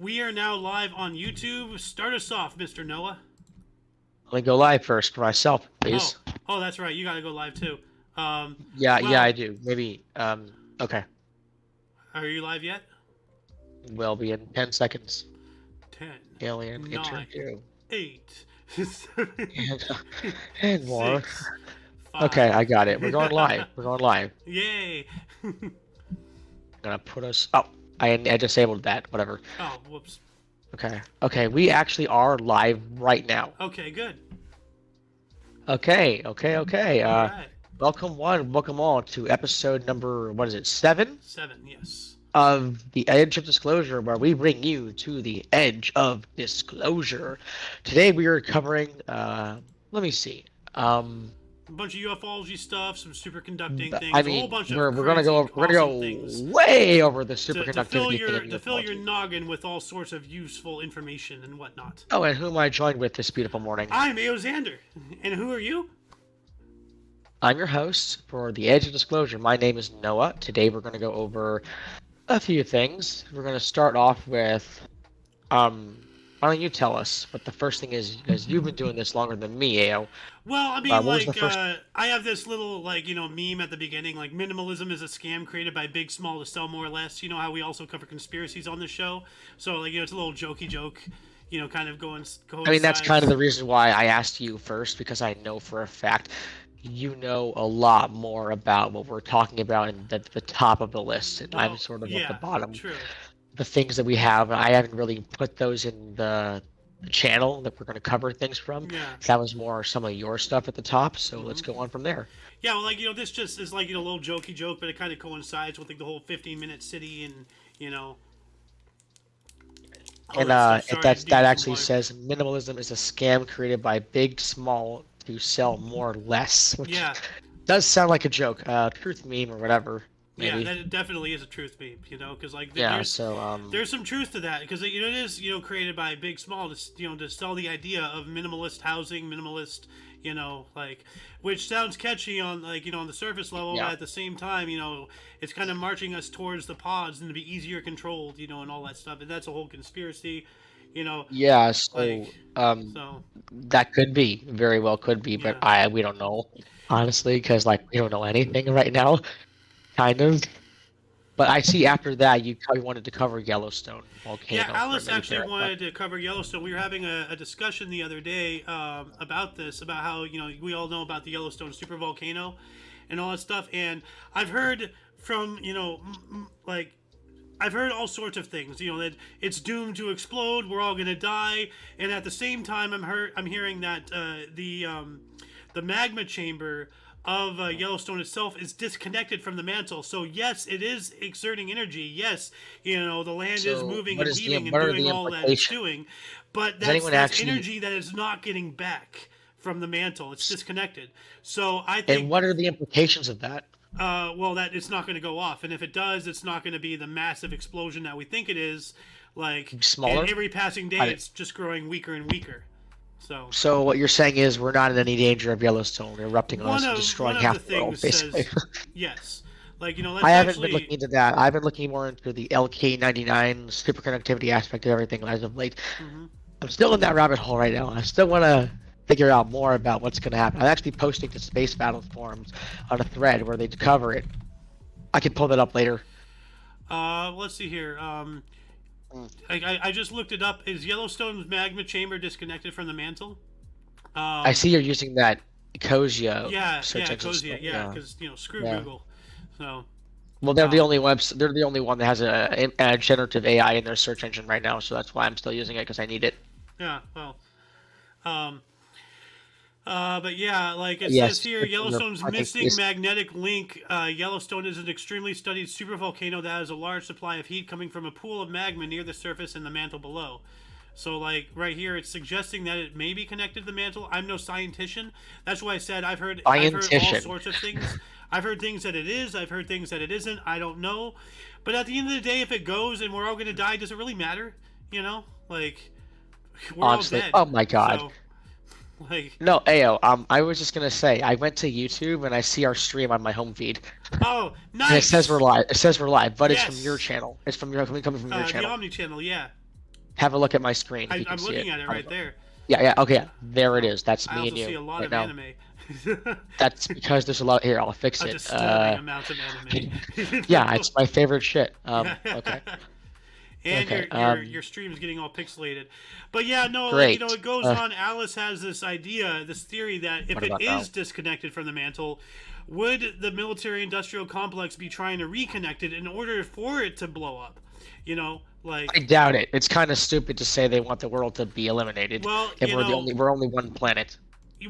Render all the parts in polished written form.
We are now live on YouTube. Start us off, Mr. Noah. Let me go live first for myself, Oh, please. oh, that's right. You got to go live too. Yeah, I Well, do. Maybe, okay. are you live yet? Will be in 10 seconds. 10, Alien 9, interview. 8, 7, And, and more. 6, Okay, 5. I got it. We're going live. We're going live. Yay. I'm gonna put us. Oh, I disabled that. Whatever. Oh, whoops. Okay, we actually are live right now. Okay, good. Okay. All right. Welcome all to episode number, what is it, 7 7, yes. of the Edge of Disclosure, where we bring you to the Edge of Disclosure. Today we are covering, let me see, A bunch of UFOlogy stuff, some superconducting I things, a whole mean, bunch of we're gonna crazy, go awesome things way over the to fill superconductivity thing your in to fill your ufology. noggin with all sorts of useful information and whatnot. Oh, and who am I joined with this beautiful morning? I'm Xander, and who are you? I'm your host for the Edge of Disclosure. My name is Noah. Today we're gonna go over a few things. We're gonna start off with, why don't you tell us what the first thing is? Because you've been doing this longer than me, Ao. Well, I mean, What was the first? I have this little, meme at the beginning, like, minimalism is a scam created by big, small to sell more or less. You know how we also cover conspiracies on this show? So, like, it's a little jokey joke, kind of going. I mean, that's kind of the reason why I asked you first, because I know for a fact you know a lot more about what we're talking about and the top of the list, and I'm Well, sort of at the yeah, bottom. true. The things that we have, I haven't really put those in the channel that we're going to cover things from. Yeah. That was more some of your stuff at the top, so let's go on from there. Yeah, well, this just is, like, a little jokey joke, but it kind of coincides with, like, the whole 15-minute city and, all And that stuff. Sorry, that actually says minimalism is a scam created by big, small to sell more, less, which Yeah. does sound like a joke, truth meme or whatever. Yeah, Maybe. that definitely is a truth meme, because like Yeah. there's some truth to that because it is created by big small to to sell the idea of minimalist housing, minimalist like, which sounds catchy on, like, on the surface level, Yeah. but at the same time it's kind of marching us towards the pods and to be easier controlled, and all that stuff, and that's a whole conspiracy, Yeah. like so That could be, very well could be, but yeah. we don't know, honestly, because like we don't know anything right now, kind of. But I see after that you probably wanted to cover Yellowstone Yeah, volcano for a Alice minute actually there. wanted to cover Yellowstone. We were having a discussion the other day about this, about how we all know about the Yellowstone supervolcano and all that stuff. And I've heard from like I've heard all sorts of things. That it's doomed to explode. We're all gonna die. And at the same time, I'm hearing that the magma chamber of Yellowstone itself is disconnected from the mantle. So yes, it is exerting energy. Yes, the land is So moving what and is the heaving and what are doing the all that it's implications? doing, but Does anyone that's actually? energy that is not getting back from the mantle. It's disconnected. So I And think, what are the implications of that? well, that it's not going to go off, and if it does, it's not going to be the massive explosion that we think it is. Like, Smaller? and every passing day, I it's just growing weaker and weaker. So what you're saying is we're not in any danger of Yellowstone erupting on us and destroying one of the half the world, things basically. says yes. Like, that's I haven't been actually looking into that. I've been looking more into the LK99 superconductivity aspect of everything as of late. I'm still in that rabbit hole right now. I still want to figure out more about what's going to happen. I'm actually posting to Space Battle forums on a thread where they cover it. I can pull that up later. let's see here. I just looked it up. Is Yellowstone's magma chamber disconnected from the mantle? I see you're using that Ecosio Yeah, search engine Cozy, stuff. yeah, because screw Yeah. Google. So Well, they're the only They're the only one that has a generative AI in their search engine right now, so that's why I'm still using it because I need it. yeah, well, um, but yeah, like it Yes, says here, it's in the- Yellowstone's I think missing it's- magnetic link. Yellowstone is an extremely studied supervolcano that has a large supply of heat coming from a pool of magma near the surface and the mantle below. So, like, right here, it's suggesting that it may be connected to the mantle. I'm no scientician. That's why I said I've heard all Scientician. sorts of things. I've heard things that it is. I've heard things that it isn't. I don't know. But at the end of the day, if it goes and we're all going to die, does it really matter? Like, we're Honestly, all dead. oh my god. So, like, No, Ao, I was just gonna say, I went to YouTube and I see our stream on my home feed. oh, nice. And it says we're live. It says we're live, but it's from Yes. your channel. It's from your coming from your The channel. Omni channel, yeah. Have a look at my screen if you can I'm see looking it. at it right there. Yeah, okay, there it is. That's I me also and you see a lot right of now. anime. That's because there's a lot here. I'll fix A it. disturbing amount of anime. Yeah, it's my favorite shit. Okay. And Okay. your stream is getting all pixelated, but yeah, no, like, Great. it goes on. Alice has this idea, this theory that if What it about is now? disconnected from the mantle, would the military-industrial complex be trying to reconnect it in order for it to blow up? You know, like, I doubt it. It's kind of stupid to say they want the world to be eliminated, well, and we're only one planet.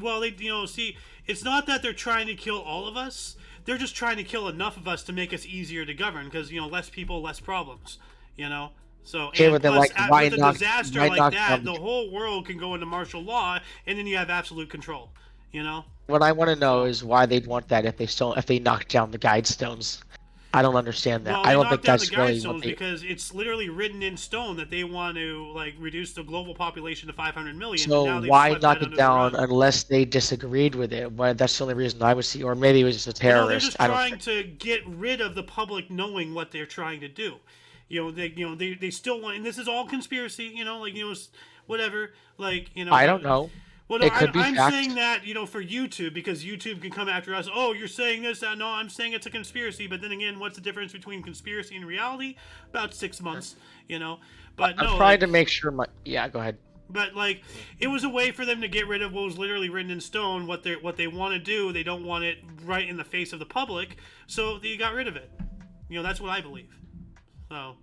well, they, see, it's not that they're trying to kill all of us. They're just trying to kill enough of us to make us easier to govern, because less people, less problems. So, Okay, and but then, plus, why with a knock- disaster why like knock that, down- the whole world can go into martial law, and then you have absolute control. What I want to know is why they'd want that if they knock down the guide stones. I don't understand that. Well, I they don't knocked think down that's the really guidestones what they. because it's literally written in stone that they want to reduce the global population to 500 million. and So now they've why swept knock that it under the down rug. unless they disagreed with it? Well, that's the only reason I would see, or maybe it was just a No, they're terrorist. just I don't. trying to get rid of the public knowing what they're trying to do. They still want, and this is all conspiracy. Whatever. I don't know. Well, no, It could be I'm fact. saying that for YouTube, because YouTube can come after us. Oh, you're saying this, that. No, I'm saying it's a conspiracy. But then again, what's the difference between conspiracy and reality? About 6 months. But I'm no, trying to make sure my. Yeah, go ahead. But it was a way for them to get rid of what was literally written in stone. What they want to do, they don't want it right in the face of the public, so they got rid of it. That's what I believe. So.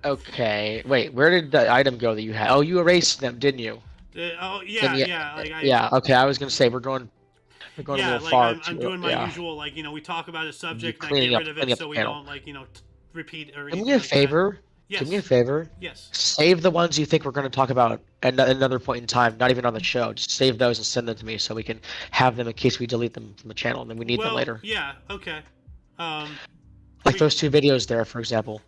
Okay. Wait, where did the item go that you had? Oh, you erased them, didn't you? Oh yeah, Then yeah. Yeah. Okay, I was gonna say we're going a little far. I'm doing my usual, we talk about a subject and I get rid of it so we don't repeat or Do anything me a like that. favor. Yes. Do me a favor. Yes. Save the ones you think we're going to talk about at another point in time, not even on the show. Just save those and send them to me so we can have them in case we delete them from the channel and then we need them later. Yeah. Okay. Those 2 videos there, for example.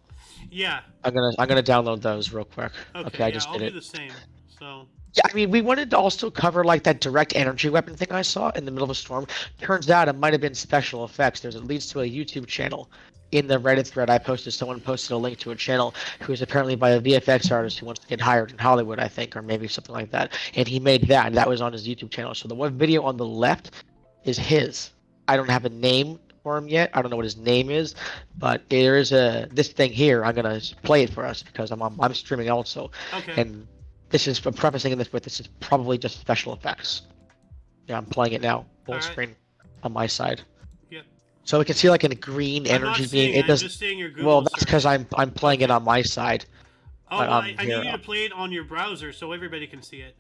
Yeah. I'm gonna download those real quick. Okay, I just I'll did do it. the same. So. Yeah, I mean, we wanted to also cover that direct energy weapon thing I saw in the middle of a storm. Turns out it might have been special effects. It leads to a YouTube channel. In the Reddit thread I posted, someone posted a link to a channel who is apparently by a VFX artist who wants to get hired in Hollywood, I think, or maybe something like that. And he made that, and that was on his YouTube channel. So the one video on the left is his. I don't have a name for him yet. I don't know what his name is, but there is this thing here. I'm gonna play it for us because I'm streaming also. Okay. And this is prefacing this with this is probably just special effects. Yeah, I'm playing it now, full screen on my side. Yep. So we can see a green energy beam. It I'm doesn't. just seeing your Google Well, that's search. because I'm playing it on my side. Oh, but, well, I need here, you to play it on your browser so everybody can see it.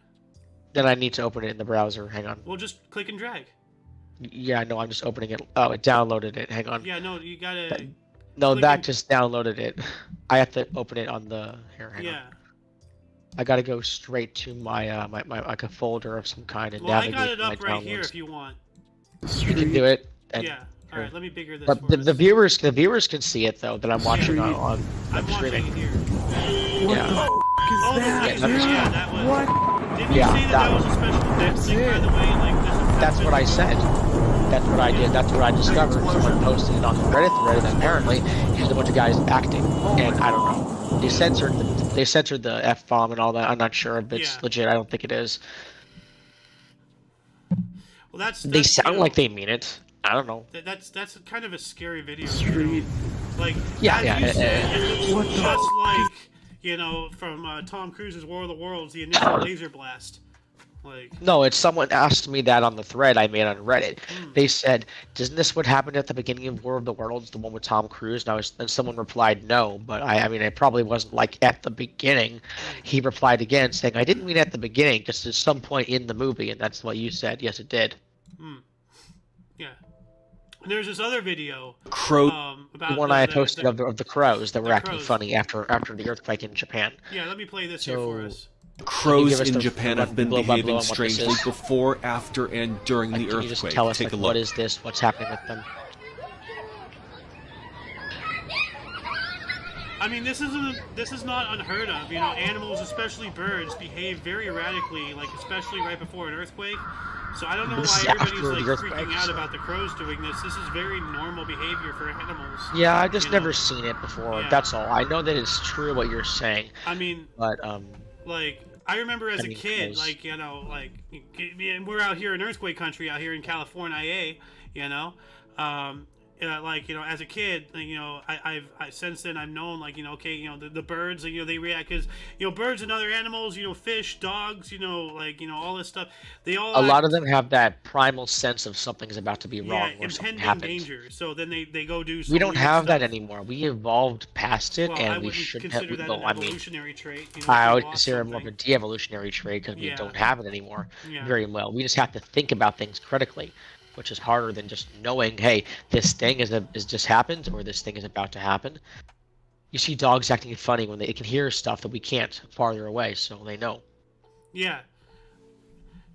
Then I need to open it in the browser. Hang on. Well, just click and drag. Yeah, no, I'm just opening it. Oh, it downloaded it. Hang on. Yeah, no, you gotta. No, click that and- just downloaded it. I have to open it on the here. Hang on. Yeah. I gotta go straight to my my a folder of some kind and Well, I navigate got it my up right here downloads. if you want. You can do it. And, Yeah. All right, let me bigger this. But for the us. viewers can see it though that I'm watching on I'm watching streaming. it here. Yeah. Oh, that the was- yeah, that was. What? Didn't you Yeah, say that that was a special effects thing, by the way? That's what I said. That's what I did. That's what I discovered. Someone posted it on the Reddit thread, and apparently there's a bunch of guys acting, and I don't know. They censored the F-bomb and all that. I'm not sure if it's Yeah. legit. I don't think it is. Well, that's They sound you know, like they mean it. I don't know. That's kind of a scary video. Street. Like, Yeah, as yeah, you said, it what looks the just like from Tom Cruise's War of the Worlds, the initial laser blast. No, it's someone asked me that on the thread I made on Reddit. They said, "Isn't this what happened at the beginning of War of the Worlds, the one with Tom Cruise?" And someone replied, "No," but I mean, it probably wasn't at the beginning. He replied again, saying, "I didn't mean at the beginning, just at some point in the movie," and that's what you said. Yes, it did. Yeah. And there's this other video. Crow. About The one I posted of the crows that were acting crows. funny after the earthquake in Japan. Yeah, let me play this here for us. Crows give us in the Japan have been blow by blow behaving on what this strangely is? before, after, and during the Can you earthquake. just tell us Take a look. what is this? What's happening with them? I mean, this is not unheard of. Animals, especially birds, behave very erratically, especially right before an earthquake. So I don't know This is why everybody's after the freaking earthquake, out so- about the crows doing this. This is very normal behavior for animals. Yeah, I've just You know? never seen it before. Yeah. That's all. I know that it's true what you're saying, I mean, but like I remember as a Coming kid, close. like we're out here in earthquake country, out here in California, you know, um, like as a kid, I since then I've known okay, the birds, they react because birds and other animals, fish, dogs, all this stuff, they all A lot act. of them have that primal sense of something's about to be Yeah, wrong or something impending happened. danger. So then they go do We some don't weird have that stuff. anymore. We evolved past it, Well, I and we wouldn't shouldn't have. consider that an Well, I mean, evolutionary trait. If I you would lost consider it more of something. a de-evolutionary trait because we Yeah, don't have it anymore yeah, very well. We just have to think about things critically, which is harder than just knowing, hey, this thing is just happened or this thing is about to happen. You see dogs acting funny when they can hear stuff that we can't farther away, so they know. yeah.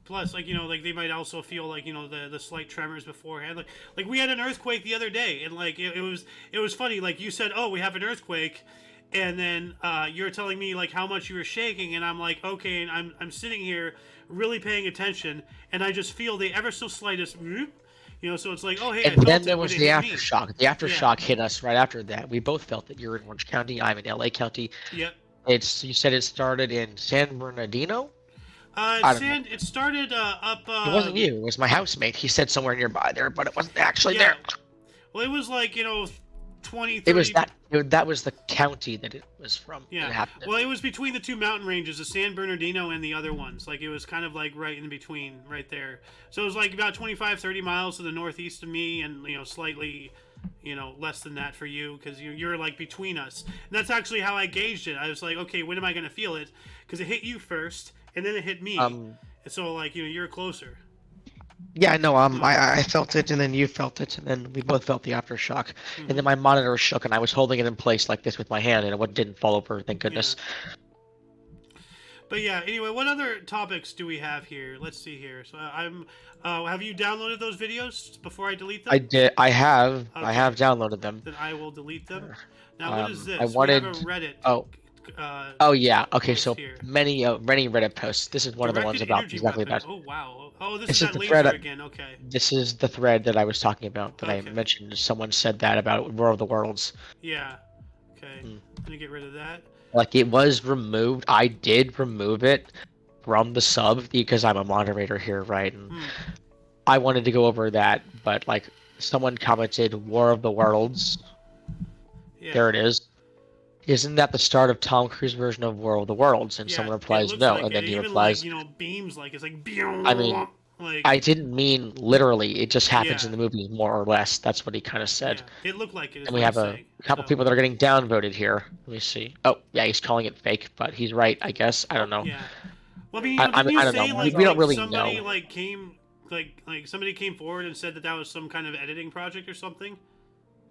Plus, like they might also feel the slight tremors beforehand. Like we had an earthquake the other day, and it was funny. Like you said, oh, we have an earthquake, and then you're telling me like how much you were shaking, and I'm like, okay, and I'm sitting here really paying attention, and I just feel the ever so slightest, whoop, so it's like, oh hey, I And then felt there it when was it the hit me. aftershock. The Yeah. aftershock hit us right after that. We both felt it. You're in Orange County. I'm in LA County. Yep. You said it started in San Bernardino. I don't know. It started up. It wasn't you. It was my housemate. He said somewhere nearby there, but it wasn't actually Yeah. there. Well, it was 20, 30. It was that. That was the county that it was from. Yeah. It happened. Well, it was between the two mountain ranges, the San Bernardino and the other ones. Like, it was kind of like right in between, right there. So it was like about 25, 30 miles to the northeast of me, and slightly, less than that for you, because you're like between us. And that's actually how I gauged it. I was like, okay, when am I going to feel it? Because it hit you first, and then it hit me. And so you're closer. Yeah, I know. I felt it, and then you felt it, and then we both felt the aftershock. And then my monitor shook, and I was holding it in place like this with my hand, and it didn't fall over. Thank goodness. But yeah, anyway, what other topics do we have here? Let's see here. So have you downloaded those videos before I delete them? I did. I have. Okay. I have downloaded them. Then I will delete them. Now, what is this? I wanted. We have a Reddit. Oh yeah. Okay. post So here. many Reddit posts. This is one of the ones Directed about energy exactly weapon. that. Oh wow. Oh, this This is is that the laser thread. again. Okay. This is the thread that I was talking about that I Okay. mentioned. Someone said that about War of the Worlds. Yeah. Okay. Gonna get rid of that. Like it was removed. I did remove it from the sub because I'm a moderator here, right? And I wanted to go over that, but like someone commented War of the Worlds. Yeah. There it is. Isn't that the start of Tom Cruise version of War of the Worlds? And Yeah, someone it replies looks no, like and then it. he Even replies, beams it's like. I mean, like I didn't mean literally. It just happens Yeah. in the movie more or less. That's what he kind of said. yeah, it looked like it. Is And we what have I'm a saying. couple people that are getting downvoted here. Let me see. Oh, yeah, he's calling it fake, but he's right, I guess. I don't know. Yeah. Well, I mean, I didn't you don't say know. like We don't really somebody know. came somebody came forward and said that was some kind of editing project or something?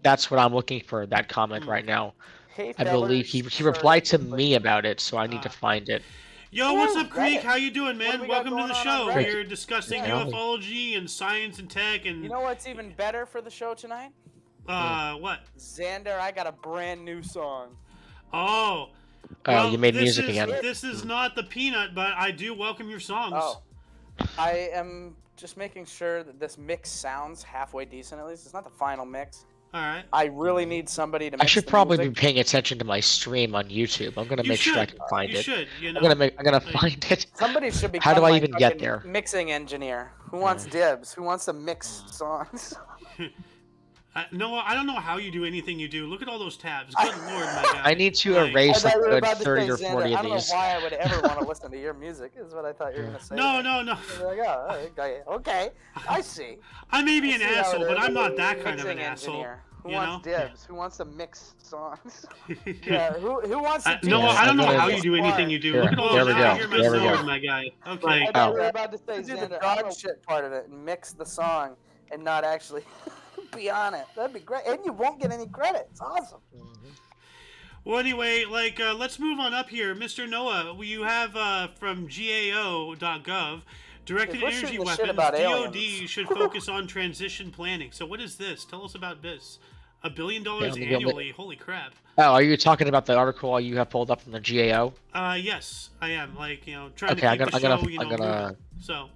That's what I'm looking for, that comment right now. Hey, I believe he replied to me about it, so I need to find it. Yo, what's Ooh, up, Creek? Reddit. How you doing, man? we got Welcome to going the on show. Reddit? We're discussing Yeah. UFOlogy and science and tech and You know what's even better for the show tonight? what? Xander, I got a brand new song. Oh. Oh, you made this music is, again. This is not the peanut, but I do welcome your songs. Oh. I am just making sure that this mix sounds halfway decent at least. It's not the final mix. All right. I really need somebody to I mix should the probably be music. paying attention to my stream on YouTube. I'm gonna You make sure I should. can find You it. should. I'm gonna find it. Somebody should be. How do I even get there? Mixing engineer. Who wants dibs? Who wants to mix songs? No, I don't know how you do anything you do. Look at all those tabs. Good lord, my guy. I need to Like- erase I a thought you were good about to 30 or say, 40 Xander, of I don't these. know why I would ever want to listen to your music. Is what I thought you were gonna say. No. Like, oh, okay, I see. I may be I an see how asshole, it but is. I'm not that kind of an Mixing asshole. engineer. Who You wants know? dibs? Who wants to mix songs? Yeah, who wants to No, Yeah, I don't know I'm gonna- how you do anything you do. Here, Look at all there those we tabs. go, You're my there we sword, go. my guy. I Okay. thought Oh. you were about to say Do the Xander, I dog don't know shit part of it and mix the song and not actually be on it. That'd be great, and you won't get any credit. It's awesome. Well, anyway, let's move on up here. Mr. Noah, you have from GAO.gov, directed If we're energy shooting the shit weapons, about TOD aliens. should focus on transition planning. So what is this? Tell us about this. $1 billion let me go annually. Holy crap. Oh, are you talking about the article you have pulled up from the GAO? Yes, I am. Trying Okay, to I'm keep the gonna- show, I'm gonna- moving. So,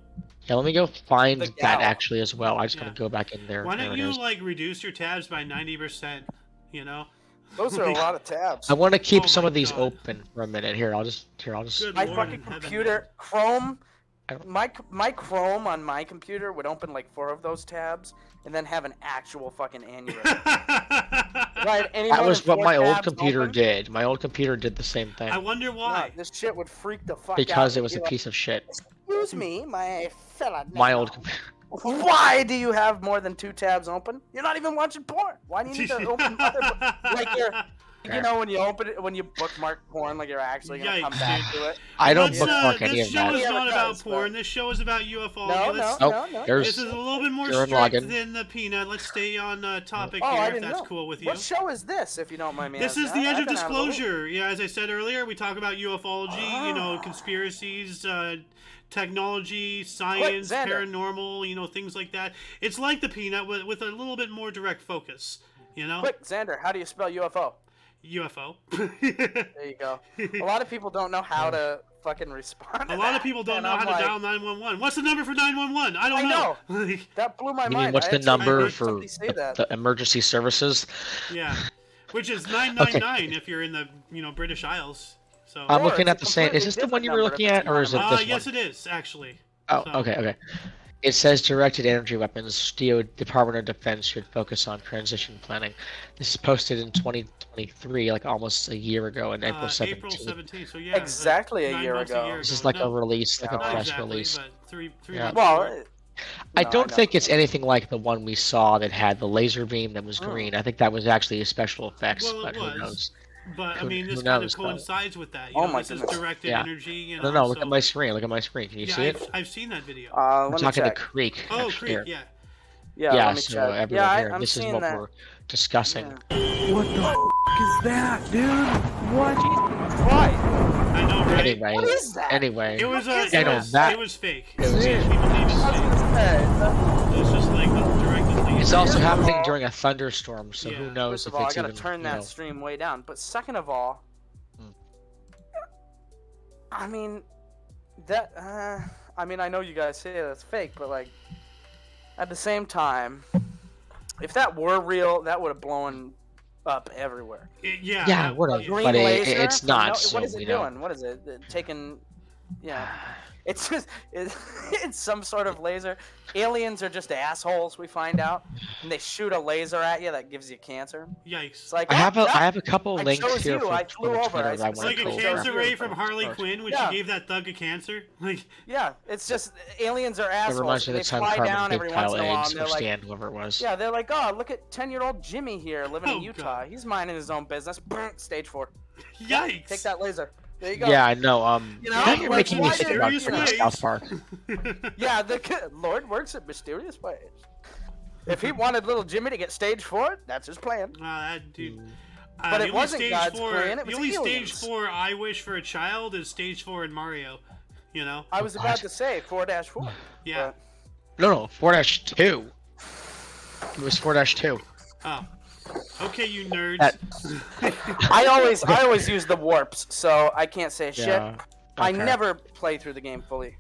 Yeah, let me go find The that gal. actually as well. I just Yeah. gotta go back in there. why There don't it you, is. reduce your tabs by 90%, you know? Those are a lot of tabs. I want to keep Oh some my of these God. open for a minute. Here, I'll just. Good My Lord fucking in heaven. computer, Chrome, I don't- my Chrome on my computer would open like 4 of those tabs and then have an actual fucking aneurysm. Right? Any That more was than what 4 my old tabs computer open? did. My old computer did the same thing I wonder why. No, this shit would freak the fuck out. because it and was be a like, piece of shit. Excuse me, my fella. My old computer. Why do you have more than 2 tabs open? You're not even watching porn. Why do you need to open other? Like you know, when you open it, when you bookmark porn, like you're actually gonna come Yikes, back dude. to it. I don't Let's, bookmark any this of show that. is Yeah, not it about does, porn. but- This show is about ufology. No, Let's, Nope. no. There's This is a little bit more Kieran strict Logan. than the peanut. Let's stay on topic Oh, here, I if didn't that's know. cool with you. What show is this, if you don't mind me This asking? is the Edge I've of been out the loop. Disclosure. Yeah, as I said earlier, we talk about ufology, you know, conspiracies, technology, science, Xander. paranormal, things like that. It's like the peanut with a little bit more direct focus, Quick, Xander, how do you spell UFO? UFO. There you go. A lot of people don't know how to fucking respond to A lot of that, people don't and know I'm how to like, dial 911. What's the number for 911? I don't I know. That blew my You mind. mean what's I the actually number heard for somebody say that. the emergency services? Yeah, which is 999 if you're in the British Isles. So. I'm Or looking it's at a the same. Is completely this the one different you were number looking if it's at, or is it not this Yes, one? it is actually. Oh, So- okay. It says directed energy weapons. ThEoD Department of Defense should focus on transition planning. This is posted in 2023, like almost a year ago, in April 17th. April 17th. So yeah, Exactly a 9 year months ago. This is like a No, release, like a No, not press exactly, release. but three Yeah. months Well, short. I no, don't know. think it's anything like the one we saw that had the laser beam that was green. I think that was actually a special effects, Well, it but who was. knows? But I Who- mean, who this kind of knows, though? coincides with that. Oh my This is goodness. directed Yeah. energy. No, look so, at my screen. Look at my screen. Can you yeah, see it? I've seen that video. I'm Let me talking to check. Creek. Oh, actually, Creek, here. yeah. Yeah, Yeah, let me so check. everyone Yeah, here, I'm this is seeing what that. we're discussing. Yeah. What the is that, dude? What? Why? I know, right? Anyway, What is that? anyway, It was What is I know that- it was fake. it was- People think it's I was fake. gonna say, It's just like the directed thing. it's also First of happening all- during a thunderstorm, so Yeah. who knows First if of all, I it's gotta even, turn you that know. stream way down. But second of all, Hmm. I mean, that. I mean, I know you guys say that's fake, but like, at the same time, if that were real, that would have blown up everywhere. Yeah. Yeah, that- whatever. Green But laser it's for not, no- so what is it we know. doing? What is it? Taking, yeah. It's just it's some sort of laser. Aliens are just assholes. We find out, and they shoot a laser at you that gives you cancer. Yikes. It's like I have a "Oh, I have a couple I links chose here you, for I flew Twitter over, I that I It's want like to a go cancer over. ray from Harley Quinn when Yeah. she gave that thug a cancer. Like, yeah, it's just aliens are It assholes. reminds me and of they the time fly Carmen down gave every once Kyle in a while, eggs, and or they're like, Stan, whoever it was. yeah, they're like, oh, look at 10-year-old Jimmy here living Oh, in Utah. God. He's minding his own business. Stage 4. yikes. Take that laser. There you go. Yeah, I know. You know, Now you're like, making me why think did- about Mysterious going to ways. South Park. Yeah, the Lord works in mysterious ways. If he wanted little Jimmy to get stage 4, that's his plan. That dude. But the it only wasn't stage God's 4, plan, it the was only aliens. stage 4 I wish for a child is stage 4 in Mario. You know? I was about to say 4-4. Yeah. No, 4-2. It was 4-2. Oh. Okay, you nerds. That- I always use the warps, so I can't say shit. Yeah. I okay. never play through the game fully.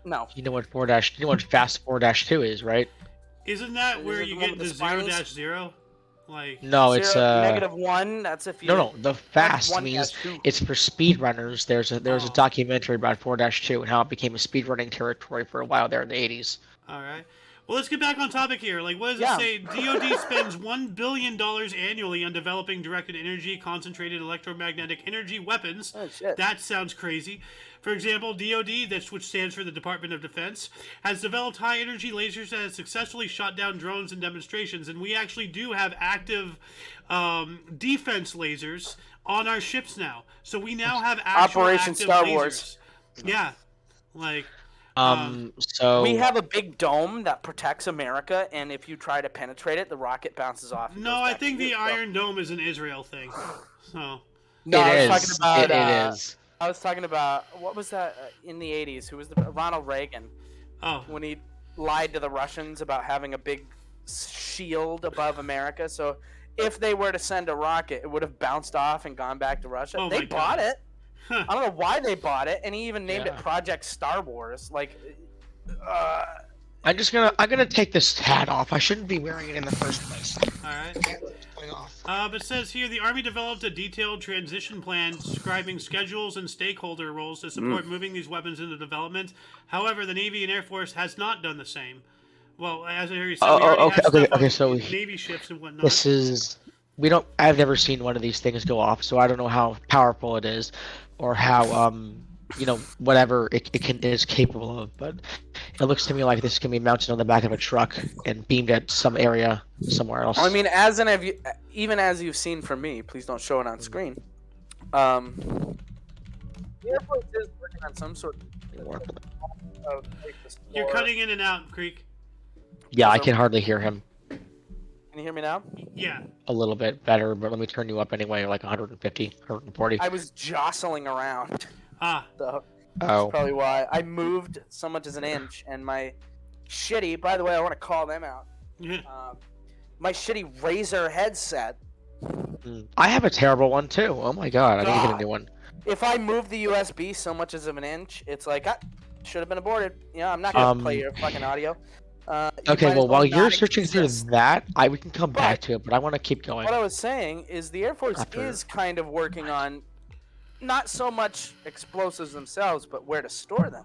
No. You know what you know what fast 4-2 is, right? Isn't that Is where it you the get one into with the spinies? 0-0? Like, No, it's -1. That's if you. no. The fast 1-2. means it's for speedrunners. There's a Oh. documentary about 4-2 and how it became a speedrunning territory for a while there in the 80s. all right. Well, let's get back on topic here. Like, what does Yeah. it say? DoD spends $1 billion annually on developing directed energy, concentrated electromagnetic energy weapons. Oh, shit. That sounds crazy. For example, DoD, which stands for the Department of Defense, has developed high-energy lasers that have successfully shot down drones in demonstrations, and we actually do have active defense lasers on our ships now. So we now have actual Operation active Star lasers. Wars. Yeah, like. So We have a big dome that protects America, and if you try to penetrate it, the rocket bounces off. and No, goes I back think to the you. So- Iron Dome is an Israel thing. So. No, I it was is. talking about. It is. I was talking about what was that in the '80s? Who was the Ronald Reagan Oh. when he lied to the Russians about having a big shield above America? So if they were to send a rocket, it would have bounced off and gone back to Russia. Oh They my bought God. it. Huh. I don't know why they bought it, and he even named it Yeah. Project Star Wars. Like, I'm gonna take this hat off. I shouldn't be wearing it in the first place. All right. It's coming off. But it says here the Army developed a detailed transition plan describing schedules and stakeholder roles to support moving these weapons into development. However, the Navy and Air Force has not done the same. Well, as I hear you say, we already have stuff on so Navy ships and whatnot. This is I've never seen one of these things go off, so I don't know how powerful it is, or how whatever it is capable of. But it looks to me like this can be mounted on the back of a truck and beamed at some area somewhere else. I mean, even as you've seen from me, please don't show it on screen. The Air Force is working on some sort of You're cutting in and out, Creek. Yeah, I can hardly hear him. Can you hear me now? Yeah. A little bit better, but let me turn you up anyway, like 150, 140. I was jostling around. Ah. So Oh. that's probably why. I moved so much as an inch, and my shitty, by the way, I want to call them out. Yeah. My shitty Razer headset. I have a terrible one too. Oh my god, I need to get a new one. If I move the USB so much as of an inch, it's like, should have been aborted. I'm not going to play your fucking audio. Okay, well, while you're searching through exist. that, we can come back to it, but I want to keep going. What I was saying is the Air Force is kind of working on not so much explosives themselves, but where to store them,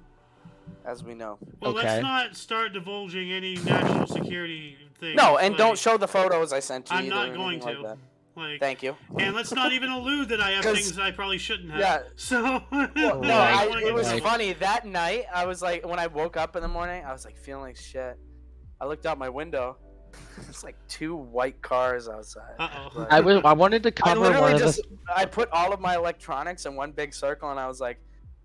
as we know. Well, Okay. let's not start divulging any national security things. No, and like, don't show the photos I sent you. I'm either not or going anything to. Like that. Like, Thank you. And let's not even allude that I have 'Cause- things that I probably shouldn't have. Yeah. So. No, Right. it was Right. funny. That night, I was like, when I woke up in the morning, I was like feeling like shit. I looked out my window. It's like 2 white cars outside. Uh-oh. I wanted to I cover literally one of just the. I put all of my electronics in one big circle, and I was like,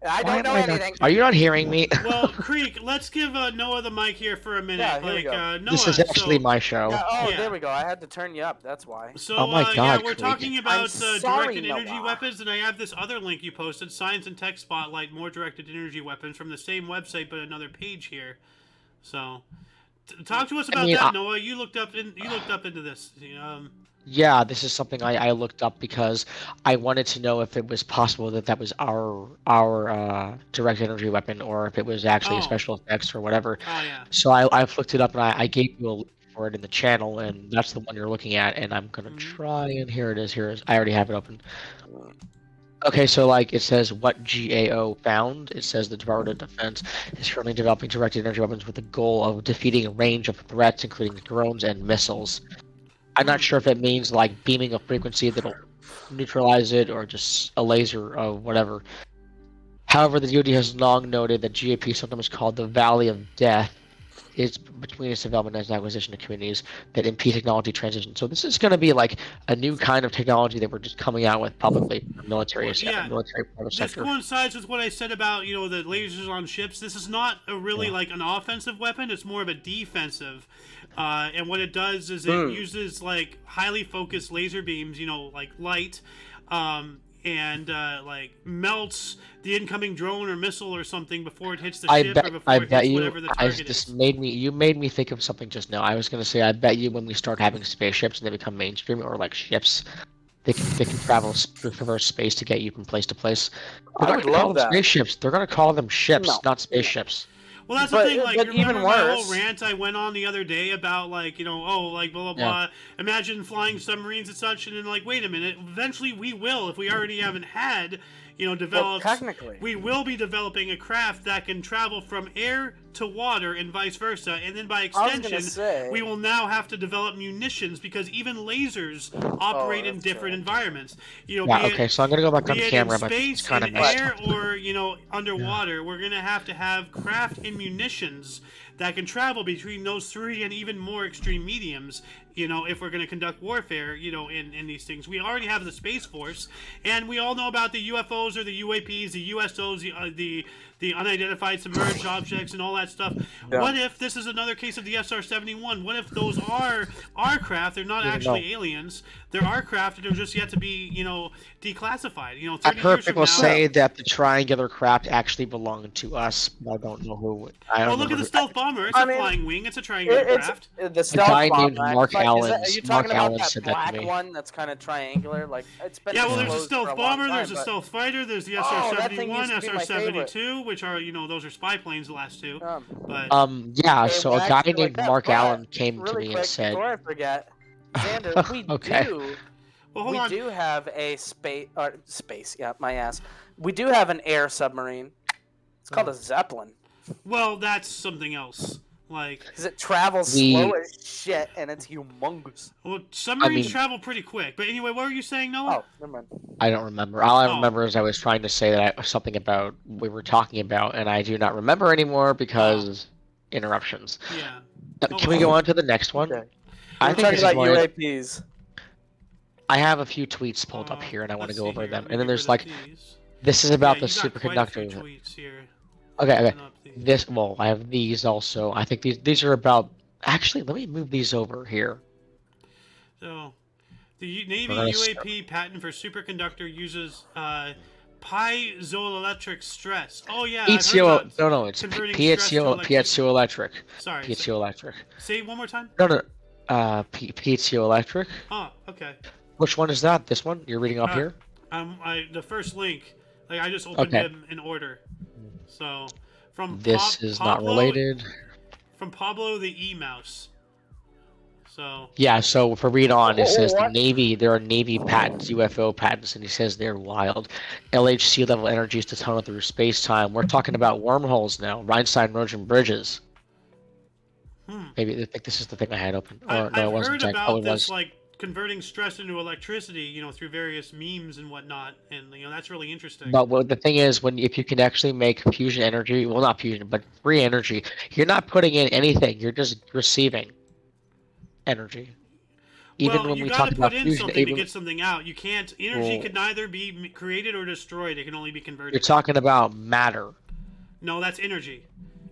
I Why don't know am I not- anything. Are you not hearing me? Well, Creek, let's give Noah the mic here for a minute. Yeah, here we go. Noah, This is actually my show. Yeah, Yeah. there we go. I had to turn you up. That's why. So, Oh my yeah, God, we're Creek. talking about I'm sorry, directed energy Noah. weapons, and I have this other link you posted, Science and Tech Spotlight, more directed energy weapons from the same website, but another page here. So, talk to us about that, Noah. You looked up into this. Yeah, this is something I looked up because I wanted to know if it was possible that was our direct energy weapon, or if it was actually Oh. a special effects or whatever. Oh yeah. So I've looked it up, and I gave you a link for it in the channel, and that's the one you're looking at. And I'm gonna try, and here it is. I already have it open. Okay, so like it says what GAO found. It says the Department of Defense is currently developing directed energy weapons with the goal of defeating a range of threats, including drones and missiles. I'm not sure if it means like beaming a frequency that'll neutralize it, or just a laser or whatever. However, the DoD has long noted that GAP, sometimes called the Valley of Death, is between its development and acquisition of communities that impede technology transition. So this is going to be like a new kind of technology that we're just coming out with publicly for military, military part of This sector. coincides with what I said about the lasers on ships. This is not really like an offensive weapon. It's more of a defensive. And what it does is it uses like highly focused laser beams, like light, and like melts the incoming drone or missile or something before it hits the ship or before it hits whatever the target is. You made me think of something just now. I was going to say, I bet you when we start having spaceships and they become mainstream, or like ships, they can traverse space to get you from place to place. They're I not would gonna call love them that. spaceships. They're going to call them ships, No. not spaceships. Well, that's But- the thing. Like, but you even remember my worse- whole rant I went on the other day about like, like blah blah blah. Imagine flying submarines and such, and then like, wait a minute. Eventually, we will, if we already haven't had, developed. technically. we will be developing a craft that can travel from air to water and vice versa, and then by I was gonna extension, say- we will now have to develop munitions because even lasers operate in that's different true. environments. Yeah, Be okay, so I'm going to go back on be it camera, in but it's space, kind of in messed air, up. or underwater, we're gonna have to have craft and munitions that can travel between those 3 and even more extreme mediums. If we're going to conduct warfare, in these things, we already have the Space Force, and we all know about the UFOs or the UAPs, the USOs, the unidentified submerged objects, and all that stuff. Yeah. What if this is another case of the SR-71? What if those are our craft? They're not actually aliens. They're our craft, and they're just yet to be, declassified. 30 I've heard years from people now, say that the triangular craft actually belonged to us, but I don't know who. I don't Well, know look at who- the stealth bomber. It's I a mean, flying wing. It's a triangular It's craft. the stealth guy bomber. named Mark Are Allen's- you Mark talking about Allen that said that to black me. one that's kind of triangular? Like it's been Yeah, well, there's a disclosed for stealth a long bomber, time, there's a but- stealth fighter, there's the Oh, that thing SR-71, used to be my SR-72, which are, those are spy planes, the last two. But Yeah, Okay, so well, a guy actually, like named that, Mark but Allen came to really me quick, and said, before I forget, Xander, we Okay. well, hold on. do have a space. Yeah, my ass. We do have an air submarine. It's called a Zeppelin Well, that's something else. Like, because it travels We- slow as shit and it's humongous. well, submarines mean- travel pretty quick. But anyway, what were you saying, Noah? Oh, never mind. I don't remember. All I Oh. remember is I was trying to say that something about we were talking about, and I do not remember anymore because Oh. interruptions. Yeah. Can we go on to the next one? Okay. I We're think talking this is about more. UAPs. I have a few tweets pulled up here, and I want to let's go see over here. them. Let me And then get there's rid of like, these. this is about Yeah, the you got quite a few superconductor. tweets here. Okay. Open up these. This. Well, I have these also. I think these are about. Actually, let me move these over here. So, the Navy We're gonna UAP patent for superconductor uses piezoelectric stress. Oh yeah, I've heard PHCO. about No, it's converting stress to piezoelectric. Sorry. Piezoelectric. Say it one more time. No. Piezoelectric. Oh, okay. Which one is that? This one? You're reading up here? The first link, like I just opened Okay. them in order. So, from This is not Pablo, related. From Pablo the E-Mouse. So, Yeah, so for read on, it says the What? Navy, there are Navy patents, UFO patents, and he says they're wild. LHC level energies to tunnel through space time. We're talking about wormholes now, Rhinestone-Rogen bridges. Maybe I think this is the thing I had open. Or, I've no, it wasn't. heard Oh, about it this, was. like converting stress into electricity, through various memes and whatnot, and that's really interesting. But what the thing is, if you can actually make fusion energy, well, not fusion, but free energy, you're not putting in anything. You're just receiving energy. Even well, when you we gotta talk put about in fusion, something to even get something out. You can't. Energy Well- can neither be created or destroyed. It can only be converted. you're talking about matter. No, that's energy.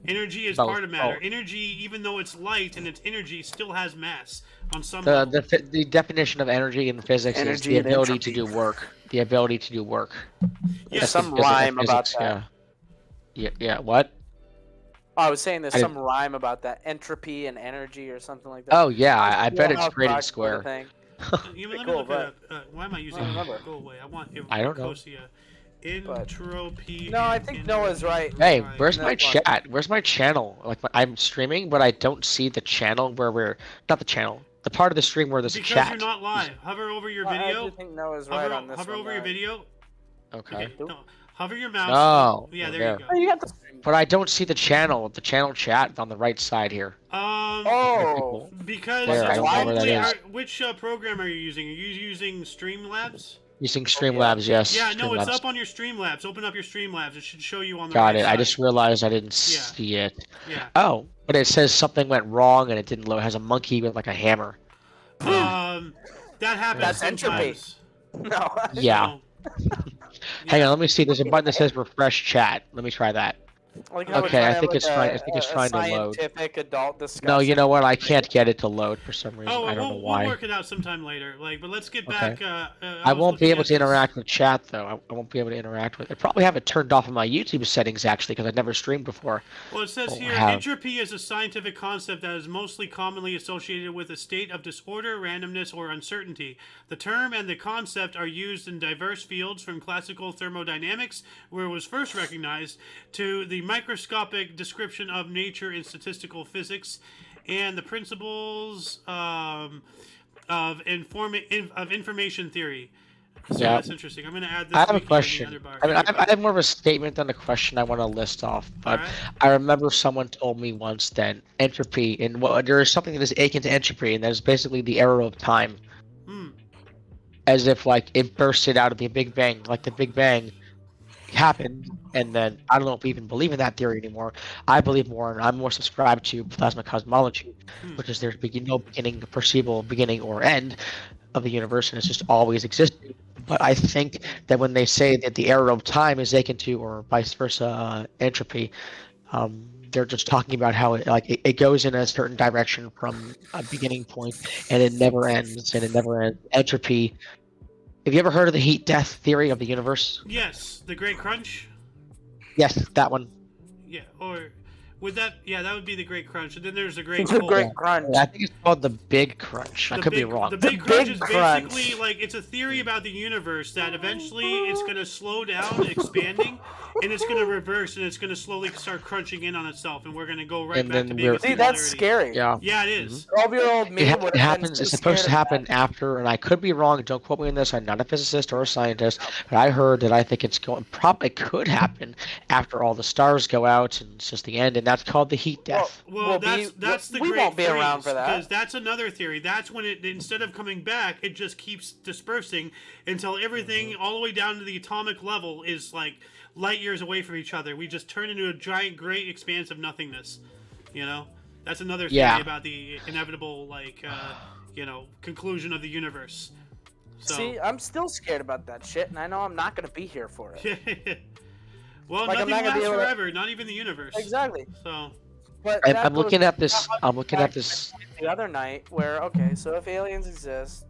Energy is Both. part of matter. Oh. Energy, even though it's light and it's energy, still has mass on some The, level. the definition of energy in physics is Energy the and ability to entropy. do work. The ability to do work. Yeah, That's some the physics of rhyme about physics, that. Yeah, what? I was saying there's I some rhyme about that entropy and energy or something like that. Oh, yeah, I bet it's Wheelhouse graded rock sort of square. thing. Let me cool, look but- it up. Why am I using I don't remember. Go away. I want I don't know. Nicosia. Entropy. No, I and think Noah's right. Hey, Right. where's my That's fine. chat? Where's my channel? Like, I'm streaming, but I don't see the channel where we're... Not the channel. The part of the stream where there's Because a chat. you're not live. Hover over your I video. do think Noah's right on this Hover one. over your video. Okay. No, hover your mouse. Oh, Yeah, there there. you go. Oh, you got the. But I don't see the channel chat on the right side here. Oh, Because There, I don't know where that probably is. which program are you using? Are you using Streamlabs? Using Streamlabs, yes. Yeah, no, it's Streamlabs. up on your Streamlabs. Open up your Streamlabs. It should show you on the Got right it. side. I just realized I didn't see it. Yeah. Oh, but it says something went wrong and it didn't load. It has a monkey with like a hammer. That happens That's entropy. sometimes. no. Yeah. So, Hang on, let me see. There's a button that says refresh chat. Let me try that. Like how Okay, I have think it's a- trying- I think it's a trying to load. Scientific adult discussion. No, you know what? I can't get it to load for some reason. oh, I don't know we'll why. work it out sometime later. But let's get Okay. back. I was won't be looking able at to this. interact with chat though. I won't be able to interact with it. I probably have it turned off in my YouTube settings actually because I've never streamed before. Well, it says Oh, here, I have. entropy is a scientific concept that is mostly commonly associated with a state of disorder, randomness, or uncertainty. The term and the concept are used in diverse fields, from classical thermodynamics, where it was first recognized, to the microscopic description of nature in statistical physics, and the principles of information theory. So Yeah. that's interesting. I'm going to add this. I have a link here in the question. underbar. I mean, I have more of a statement than a question I want to list off. But Alright. I remember someone told me once that entropy, and there is something that is akin to entropy, and that is basically the error of time. Hmm. As if like it bursted out of the Big Bang, like the Big Bang happened, and then I don't know if we even believe in that theory anymore. I believe more, and I'm more subscribed to plasma cosmology, which is there's no beginning, perceivable beginning or end of the universe, and it's just always existed. But I think that when they say that the error of time is akin to, or vice versa, entropy, they're just talking about how it goes in a certain direction from a beginning point, and it never ends, and it never ends. Entropy. Have you ever heard of the heat death theory of the universe? Yes, the Great Crunch. Yes, that one. Yeah, or that would be the Great Crunch, and then there's the Great The Cold. Great Crunch. I think it's called the Big Crunch. I could be wrong. The Big The Crunch Big is Crunch. basically like it's a theory about the universe that eventually it's going to slow down, expanding, and it's going to reverse, and it's going to slowly start crunching in on itself, and we're going to go right And back then to being a See, that's singularity. scary. Yeah. Yeah, it is. 12-year-old me would have It happens. been so It's supposed to scared of happen that. after, and I could be wrong. Don't quote me on this. I'm not a physicist or a scientist, but I heard that I think it's going. Probably could happen after all the stars go out, and it's just the end, and that's called the heat death. Well, that's the we great won't be around for that. because that's another theory. That's when it instead of coming back, it just keeps dispersing until everything all the way down to the atomic level is like light years away from each other. We just turn into a giant, great expanse of nothingness. You know, that's another theory Yeah. about the inevitable conclusion of the universe. So. See, I'm still scared about that shit, and I know I'm not going to be here for it. Well, Like, I'm nothing not gonna lasts be able to- forever. Not even the universe. Exactly. So. But I'm that looking goes at this. back I'm looking to at this. the other night where, okay, so if aliens exist,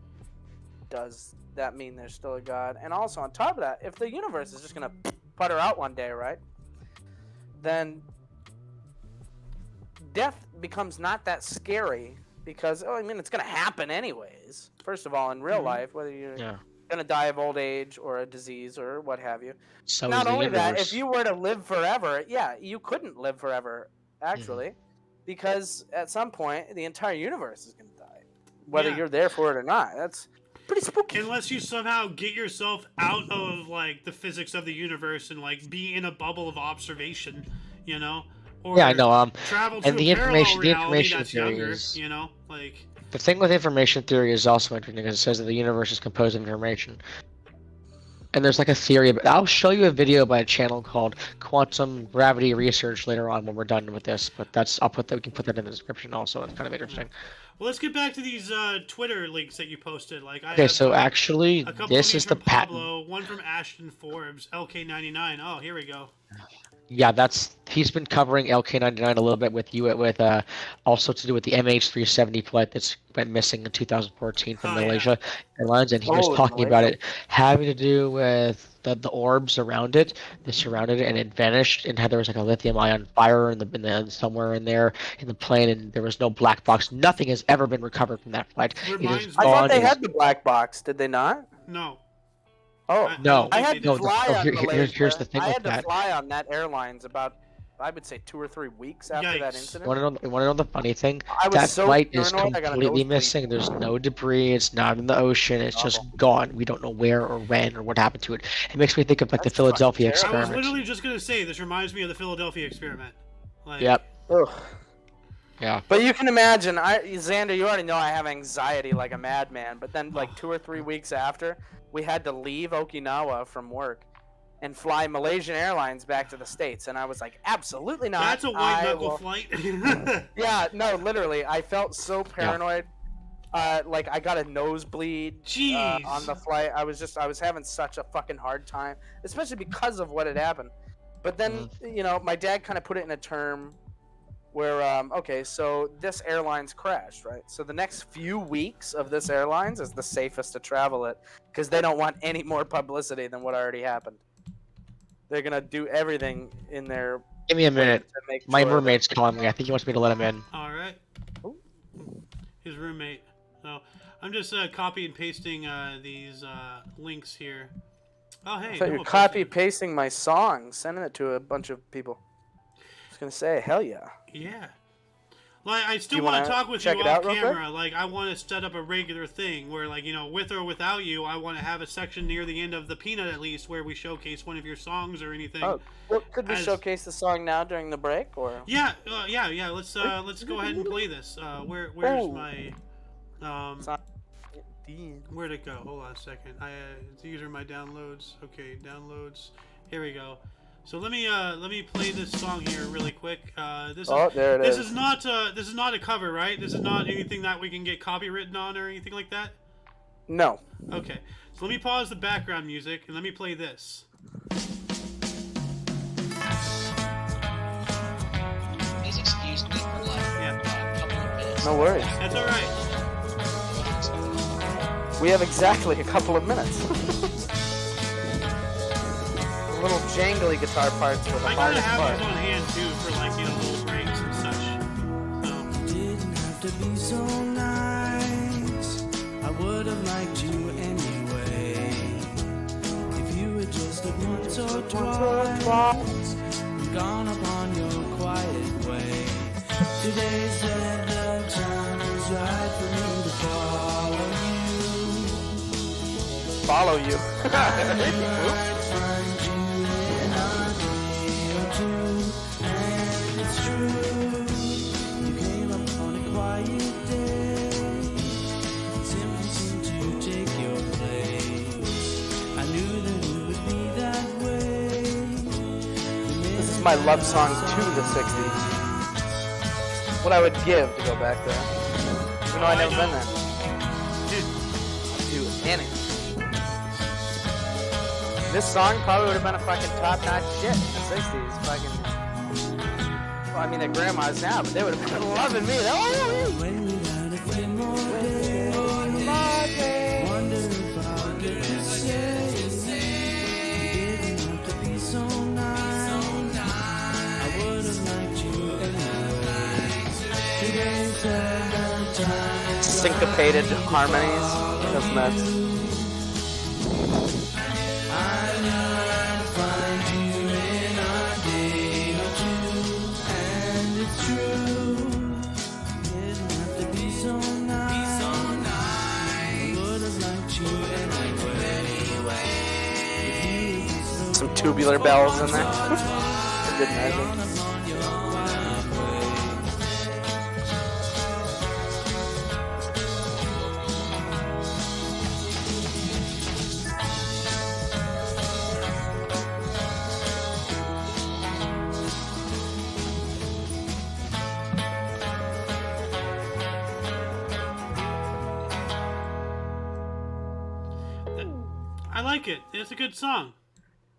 does that mean there's still a God? And also, on top of that, if the universe is just going to putter out one day, right? Then death becomes not that scary because, it's going to happen anyways. First of all, in real life, whether you're Yeah. going to die of old age or a disease or what have you. So Not is the only that, universe. if you were to live forever, you couldn't live forever, actually, because at some point, the entire universe is going to die. Whether Yeah. you're there for it or not. That's pretty spooky. Unless you somehow get yourself out of like the physics of the universe and like be in a bubble of observation, you know, or Yeah, I know. travel to And a the parallel information reality that's theory younger, is you know, like the thing with information theory is also interesting because it says that the universe is composed of information. And there's like a theory, but I'll show you a video by a channel called Quantum Gravity Research later on when we're done with this. But we can put that in the description also. It's kind of interesting. well, let's get back to these Twitter links that you posted. Like, I Okay, have, so actually, a couple this of these is the from patent. Pablo, one from Ashton Forbes, LK99. Oh, here we go. Yeah, he's been covering LK99 a little bit with also to do with the MH370 flight that's went missing in 2014 from Oh, yeah. Malaysia Airlines, and he was Oh, talking about Malaysia. it having to do with the orbs around it. They surrounded it, and it vanished, and there was like a lithium-ion fire in the somewhere in there in the plane, and there was no black box. Nothing has ever been recovered from that flight. It Reminds is me- I thought gone. they It is- had the black box. Did they not? No. Oh, No. I had they to did. fly on Malaysia. Here's the thing I with had to that. fly on that airlines about, I would say, 2 or 3 weeks after that Yikes. incident. Want to know the funny thing? I was That so flight is paranoid, I got a completely nosebleed. missing. There's no debris. It's not in the ocean. It's just gone. We don't know where or when or what happened to it. It makes me think of like That's the Philadelphia fucking terrible. I was experiment. literally just gonna say this reminds me of the Philadelphia experiment. Like, Yep. Ugh. Yeah. But you can imagine, Xander, you already know I have anxiety like a madman. But then, like 2 or 3 weeks after, we had to leave Okinawa from work and fly Malaysian Airlines back to the States, and I was like, absolutely not. That's a white I knuckle will- flight. Yeah, no, literally, I felt so paranoid. Like I got a nosebleed Jeez. on the flight. I was having such a fucking hard time, especially because of what had happened. But then, my dad kind of put it in a term where, okay, so this airline's crashed, right? So the next few weeks of this airlines is the safest to travel it because they don't want any more publicity than what already happened. They're gonna do everything in their Give me a minute. to make My sure roommate's calling me. I think he wants me to let him in. All right. Ooh. His roommate. So I'm just copy and pasting these links here. Oh hey. I thought you Noah were copy posted pasting my song, sending it to a bunch of people. I was gonna say, hell yeah. it. Yeah. Like I still You want wanna to talk with check you it off out real quick? camera. Like I want to set up a regular thing where, like, with or without you, I want to have a section near the end of the Peanut at least where we showcase one of your songs or anything. Oh, well, could we As- showcase the song now during the break, or? Yeah. Yeah. Let's go ahead and play this. Where's Oh. my It's not- Where'd it go? Hold on a second. These are my downloads. Okay, downloads. Here we go. So let me play this song here really quick. This Oh, is there it this is. is not a cover, right? This is not anything that we can get copywritten on or anything like that. No. Okay. So let me pause the background music and let me play this. Please excuse me for Yeah, a couple of minutes. No worries. that's all right. We have exactly a couple of minutes. little jangly guitar parts were the I gotta hardest have part. those on hand too for like little breaks and such. So Didn't have to be so nice. I would have liked you anyway. If you had just looked once or twice and gone upon your quiet way. Today said the time is right for me to follow you. Follow you. I'd find you in a day or two, and it's true. You came upon a quiet day, simply seemed to take your place. I knew that it would be that way. This is my love song to the 60s. What I would give to go back there. Even though I've never been there. Dude, Annie. This song probably would have been a fucking top-notch shit in the 60s. Fucking. Well, I mean, they're grandmas now, but they would have been loving me. When we got a few more days, wonder if I'll get to say you didn't have to be so nice. I would have liked you anyway. Today's the time. Syncopated harmonies. That's nuts. I knew I'd find you in a day or two, and it's true. Didn't have to be so nice. I would have liked you anyway. Some tubular bells in there. For good measure. I like it. It's a good song.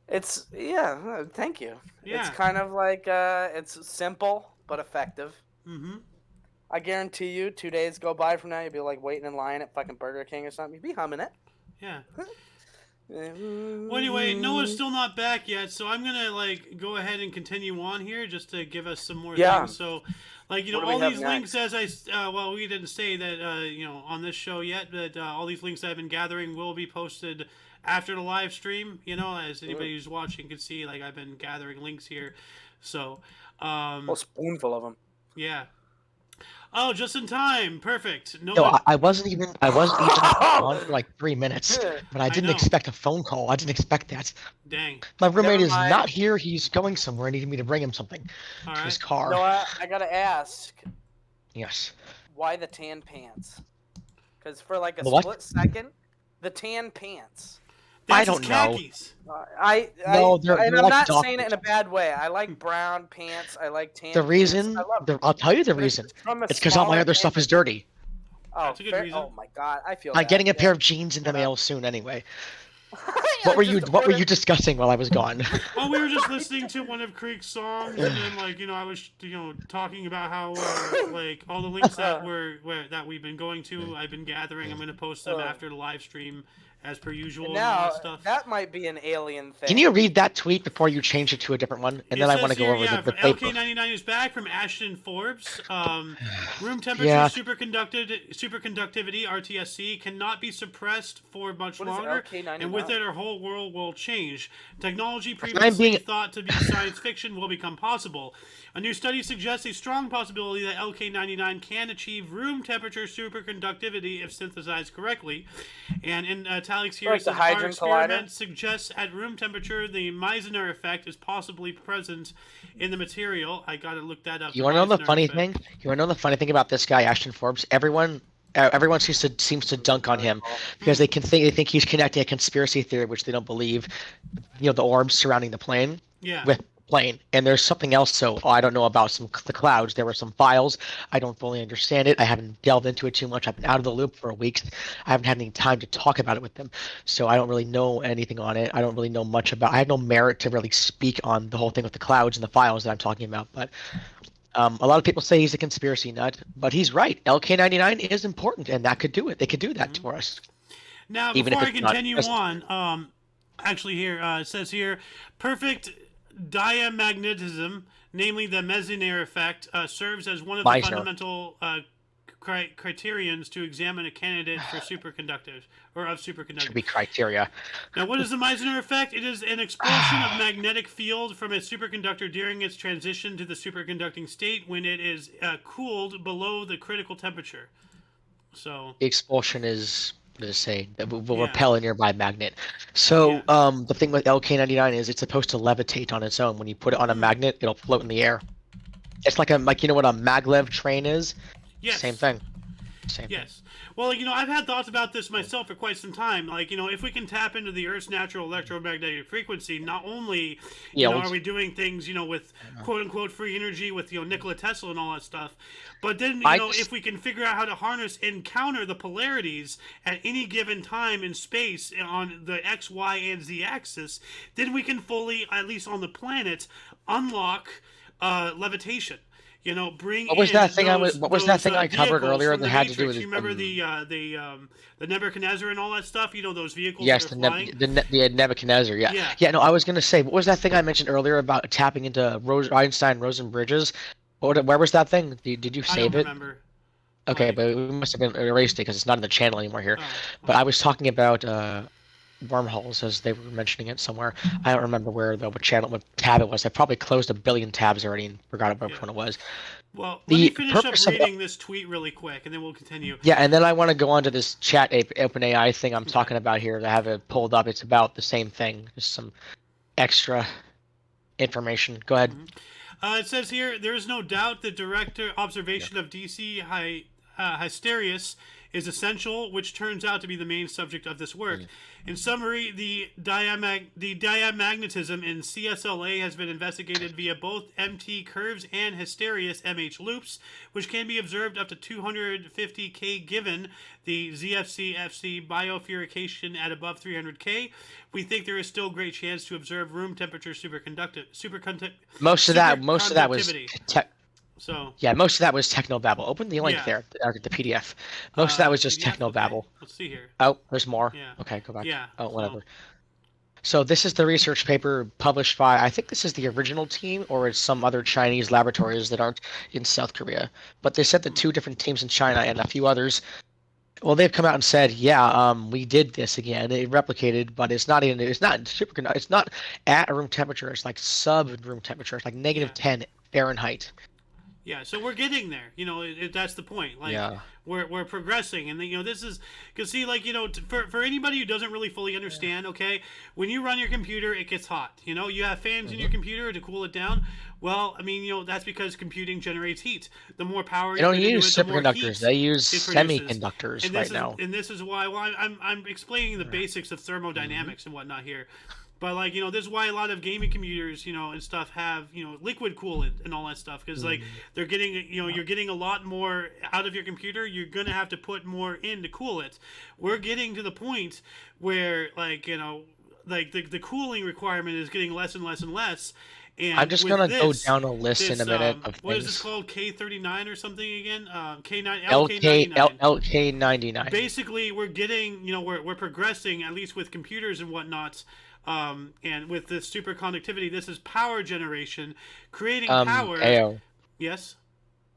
It's, yeah, thank you. Yeah. It's kind of like, it's simple, but effective. Mm-hmm. I guarantee you, 2 days go by from now, you'll be like waiting in line at fucking Burger King or something. You'd be humming it. Yeah. Well, anyway, Noah's still not back yet, so I'm gonna go ahead and continue on here just to give us some more things. So, What do we all have these next? links, as I well, we didn't say that on this show yet, but all these links I've been gathering will be posted after the live stream. As anybody who's watching can see, I've been gathering links here. So, A spoonful of them. yeah. Oh, just in time. Perfect. No, I wasn't even on for like 3 minutes, but I didn't know. expect a phone call. I didn't expect that. Dang. My roommate is mind. not here. He's going somewhere. Needed me to bring him something All to his right. car. No, I gotta ask, Yes. why the tan pants? Because for like a The what? split second, the tan pants. I That's his don't know. khakis. No, they're and I'm like not doctors. saying it in a bad way. I like brown pants. I like tan. The pants. reason, I love I'll tell you the But reason. from a It's because all my smaller other stuff man- is dirty. Oh, That's a good reason. Oh my god, I feel. I'm bad. getting a Yeah. pair of jeans in the mail soon anyway. Yeah, What were just you order- discussing while I was gone? Well, we were just listening to one of Creek's songs, and then I was talking about how all the links that that we've been going to, I've been gathering. I'm going to post them after the live stream, as per usual. And all Now that stuff. that might be an alien thing. Can you read that tweet before you change it to a different one? And then I want to go over the paper. LK99 is back from Ashton Forbes. Room temperature Yeah. superconductivity (RTSC) cannot be suppressed for much What is longer, LK99? and with it, our whole world will change. Technology I'm previously being- thought to be science fiction will become possible. A new study suggests a strong possibility that LK99 can achieve room temperature superconductivity if synthesized correctly. And in italics here, Like it the says, our Hadron Collider? experiment suggests at room temperature the Meissner effect is possibly present in the material. I gotta look that up. You want to know the Meissner funny effect. thing? You want to know the funny thing about this guy, Ashton Forbes? Everyone seems to dunk on him because they think he's connecting a conspiracy theory, which they don't believe. The orbs surrounding the plane. Yeah. With plane, and there's something else. So I don't know about the clouds. There were some files. I don't fully understand it. I haven't delved into it too much. I've been out of the loop for a week. I haven't had any time to talk about it with them, so I don't really know anything on it. I don't really know much about. I have no merit to really speak on the whole thing with the clouds and the files that I'm talking about. But a lot of people say he's a conspiracy nut, but he's right. LK99 is important, and that could do it. They could do that to us. Now, Even if before I it's not continue present. on, Actually, here it says here, perfect diamagnetism, namely the Meissonier effect, serves as one of the Meissner. fundamental criterions to examine a candidate for superconductors or of Should superconductors. be criteria. Now, what is the Meissonier effect? It is an expulsion of magnetic field from a superconductor during its transition to the superconducting state when it is cooled below the critical temperature. So The expulsion is, what does it say? That will Yeah. repel a nearby magnet. So Yeah. the thing with LK99 is it's supposed to levitate on its own. When you put it on a magnet, it'll float in the air. It's like you know what a maglev train is? yes, Same thing. Same thing. Yes. Well, I've had thoughts about this myself for quite some time. Like, if we can tap into the Earth's natural electromagnetic frequency, not only are we doing things, with quote unquote free energy with Nikola Tesla and all that stuff, but then if we can figure out how to harness and counter the polarities at any given time in space on the X, Y, and Z axis, then we can fully, at least on the planet, unlock levitation. Bring What was in that thing what was that those, thing I covered vehicles earlier from that the had to do Matrix. with You remember the Nebuchadnezzar and all that stuff? Those vehicles Yes, that the are flying? the Nebuchadnezzar, yeah. Yeah. Yeah, no, I was gonna say, what was that thing I mentioned earlier about tapping into Einstein-Rosen bridges? Where was that thing? Did you I save don't it? remember. Okay, Like- but we must have been erased it because it's not in the channel anymore here. Oh, But I was talking about wormholes as they were mentioning it somewhere. I don't remember where though, what channel, what tab it was. I probably closed a billion tabs already and forgot about which one it was. well, The let me finish up purpose of- reading this tweet really quick, and then we'll continue. Yeah, and then I want to go on to this chat OpenAI thing I'm talking about here. I have it pulled up. It's about the same thing, just some extra information. Go ahead. It says here, there is no doubt that direct observation of DC Hysterius is essential, which turns out to be the main subject of this work. In summary, the diamagnetism in CSLA has been investigated via both MT curves and Hysterius MH loops, which can be observed up to 250 K given the ZFC-FC biopurification at above 300 K. We think there is still great chance to observe room temperature superconductivity. Most of that was So most of that was technobabble. Open the link Yeah. there, the PDF. Most of that was just PDF? technobabble. Okay. Let's see here. Oh, there's more. Yeah. Okay, go back. Yeah, Oh, so- whatever. So this is the research paper published by, I think this is the original team, or it's some other Chinese laboratories that aren't in South Korea. But they said the two different teams in China and a few others, well, they've come out and said, we did this again. It replicated, but it's not super. It's not at a room temperature. It's like sub room temperature. It's like negative 10 Fahrenheit. Yeah, so we're getting there. That's the point. Like, Yeah. we're progressing, and this is because see, for anybody who doesn't really fully understand, okay, when you run your computer, it gets hot. You have fans in your computer to cool it down. Well, I mean, that's because computing generates heat. The more power They don't you use the more superconductors. heat They use it produces. semiconductors And right this is, now. And this is why. Well, I'm explaining the basics of thermodynamics and whatnot here. But this is why a lot of gaming computers, and stuff have, liquid coolant and all that stuff, because they're getting, you're getting a lot more out of your computer. You're gonna have to put more in to cool it. We're getting to the point where, the cooling requirement is getting less and less and less. And I'm just with gonna go this- down a list in a minute of what is this things. called? K39 or something again? K9 LK99. LK99. Basically, we're getting, we're progressing, at least with computers and whatnot. And with this superconductivity, this is power generation, creating power. Ayo. Yes.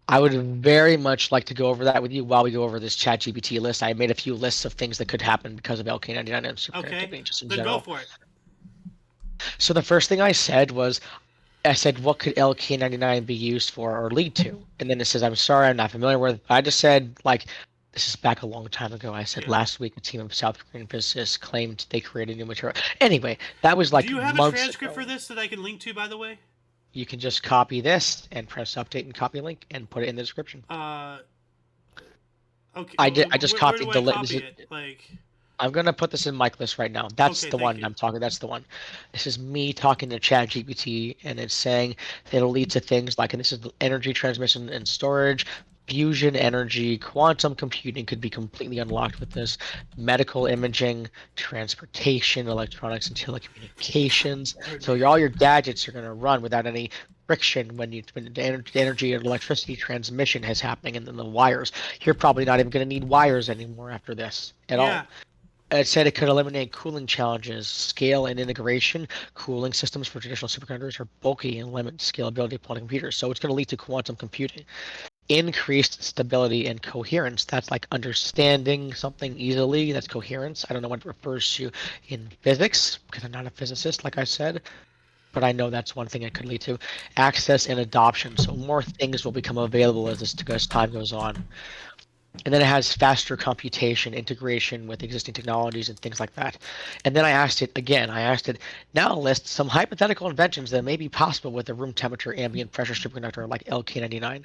I would very much like to go over that with you while we go over this ChatGPT list. I made a few lists of things that could happen because of LK99 and superconductivity, Okay. just in Then general. go for it. So the first thing I said was, what could LK99 be used for or lead to? And then it says, I'm sorry, I'm not familiar with. I just said, this is back a long time ago. I said last week a team of South Korean physicists claimed they created new material. Anyway, that was Do you have a months transcript ago. for this that I can link to, by the way? You can just copy this and press update and copy link and put it in the description. Okay. I just copied where the do link. I copy it? I'm gonna put this in mic list right now. That's Okay, the thank one you. I'm talking. That's the one. This is me talking to ChatGPT, and it's saying it'll lead to things like, and this is energy transmission and storage, fusion energy, quantum computing could be completely unlocked with this, medical imaging, transportation, electronics, and telecommunications. So all your gadgets are gonna run without any friction when the energy and electricity transmission is happening, and then the wires. You're probably not even gonna need wires anymore after this at all. It said it could eliminate cooling challenges, scale and integration. Cooling systems for traditional superconductors are bulky and limit scalability of quantum computers. So it's going to lead to quantum computing. Increased stability and coherence. That's like understanding something easily. That's coherence. I don't know what it refers to in physics because I'm not a physicist, like I said, but I know that's one thing it could lead to. Access and adoption. So more things will become available as time goes on. And then it has faster computation, integration with existing technologies and things like that. And then I asked it again, now list some hypothetical inventions that may be possible with a room temperature ambient pressure superconductor like LK99.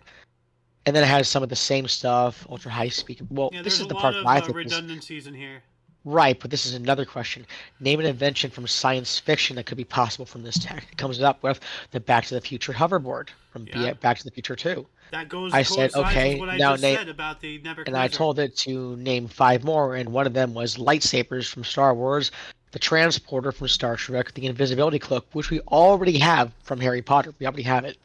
And then it has some of the same stuff, ultra high speed. Well, Yeah, this there's is a the lot part of that I think is redundancies in here. right, but this is another question. Name an invention from science fiction that could be possible from this tech. It comes up with the Back to the Future hoverboard from Yeah. Back to the Future 2. That I said, coincides okay, with what I now just name, said about the Never and I Cruiser. told it to name 5 more, and one of them was lightsabers from Star Wars, the transporter from Star Trek, the invisibility cloak, which we already have from Harry Potter. We already have it.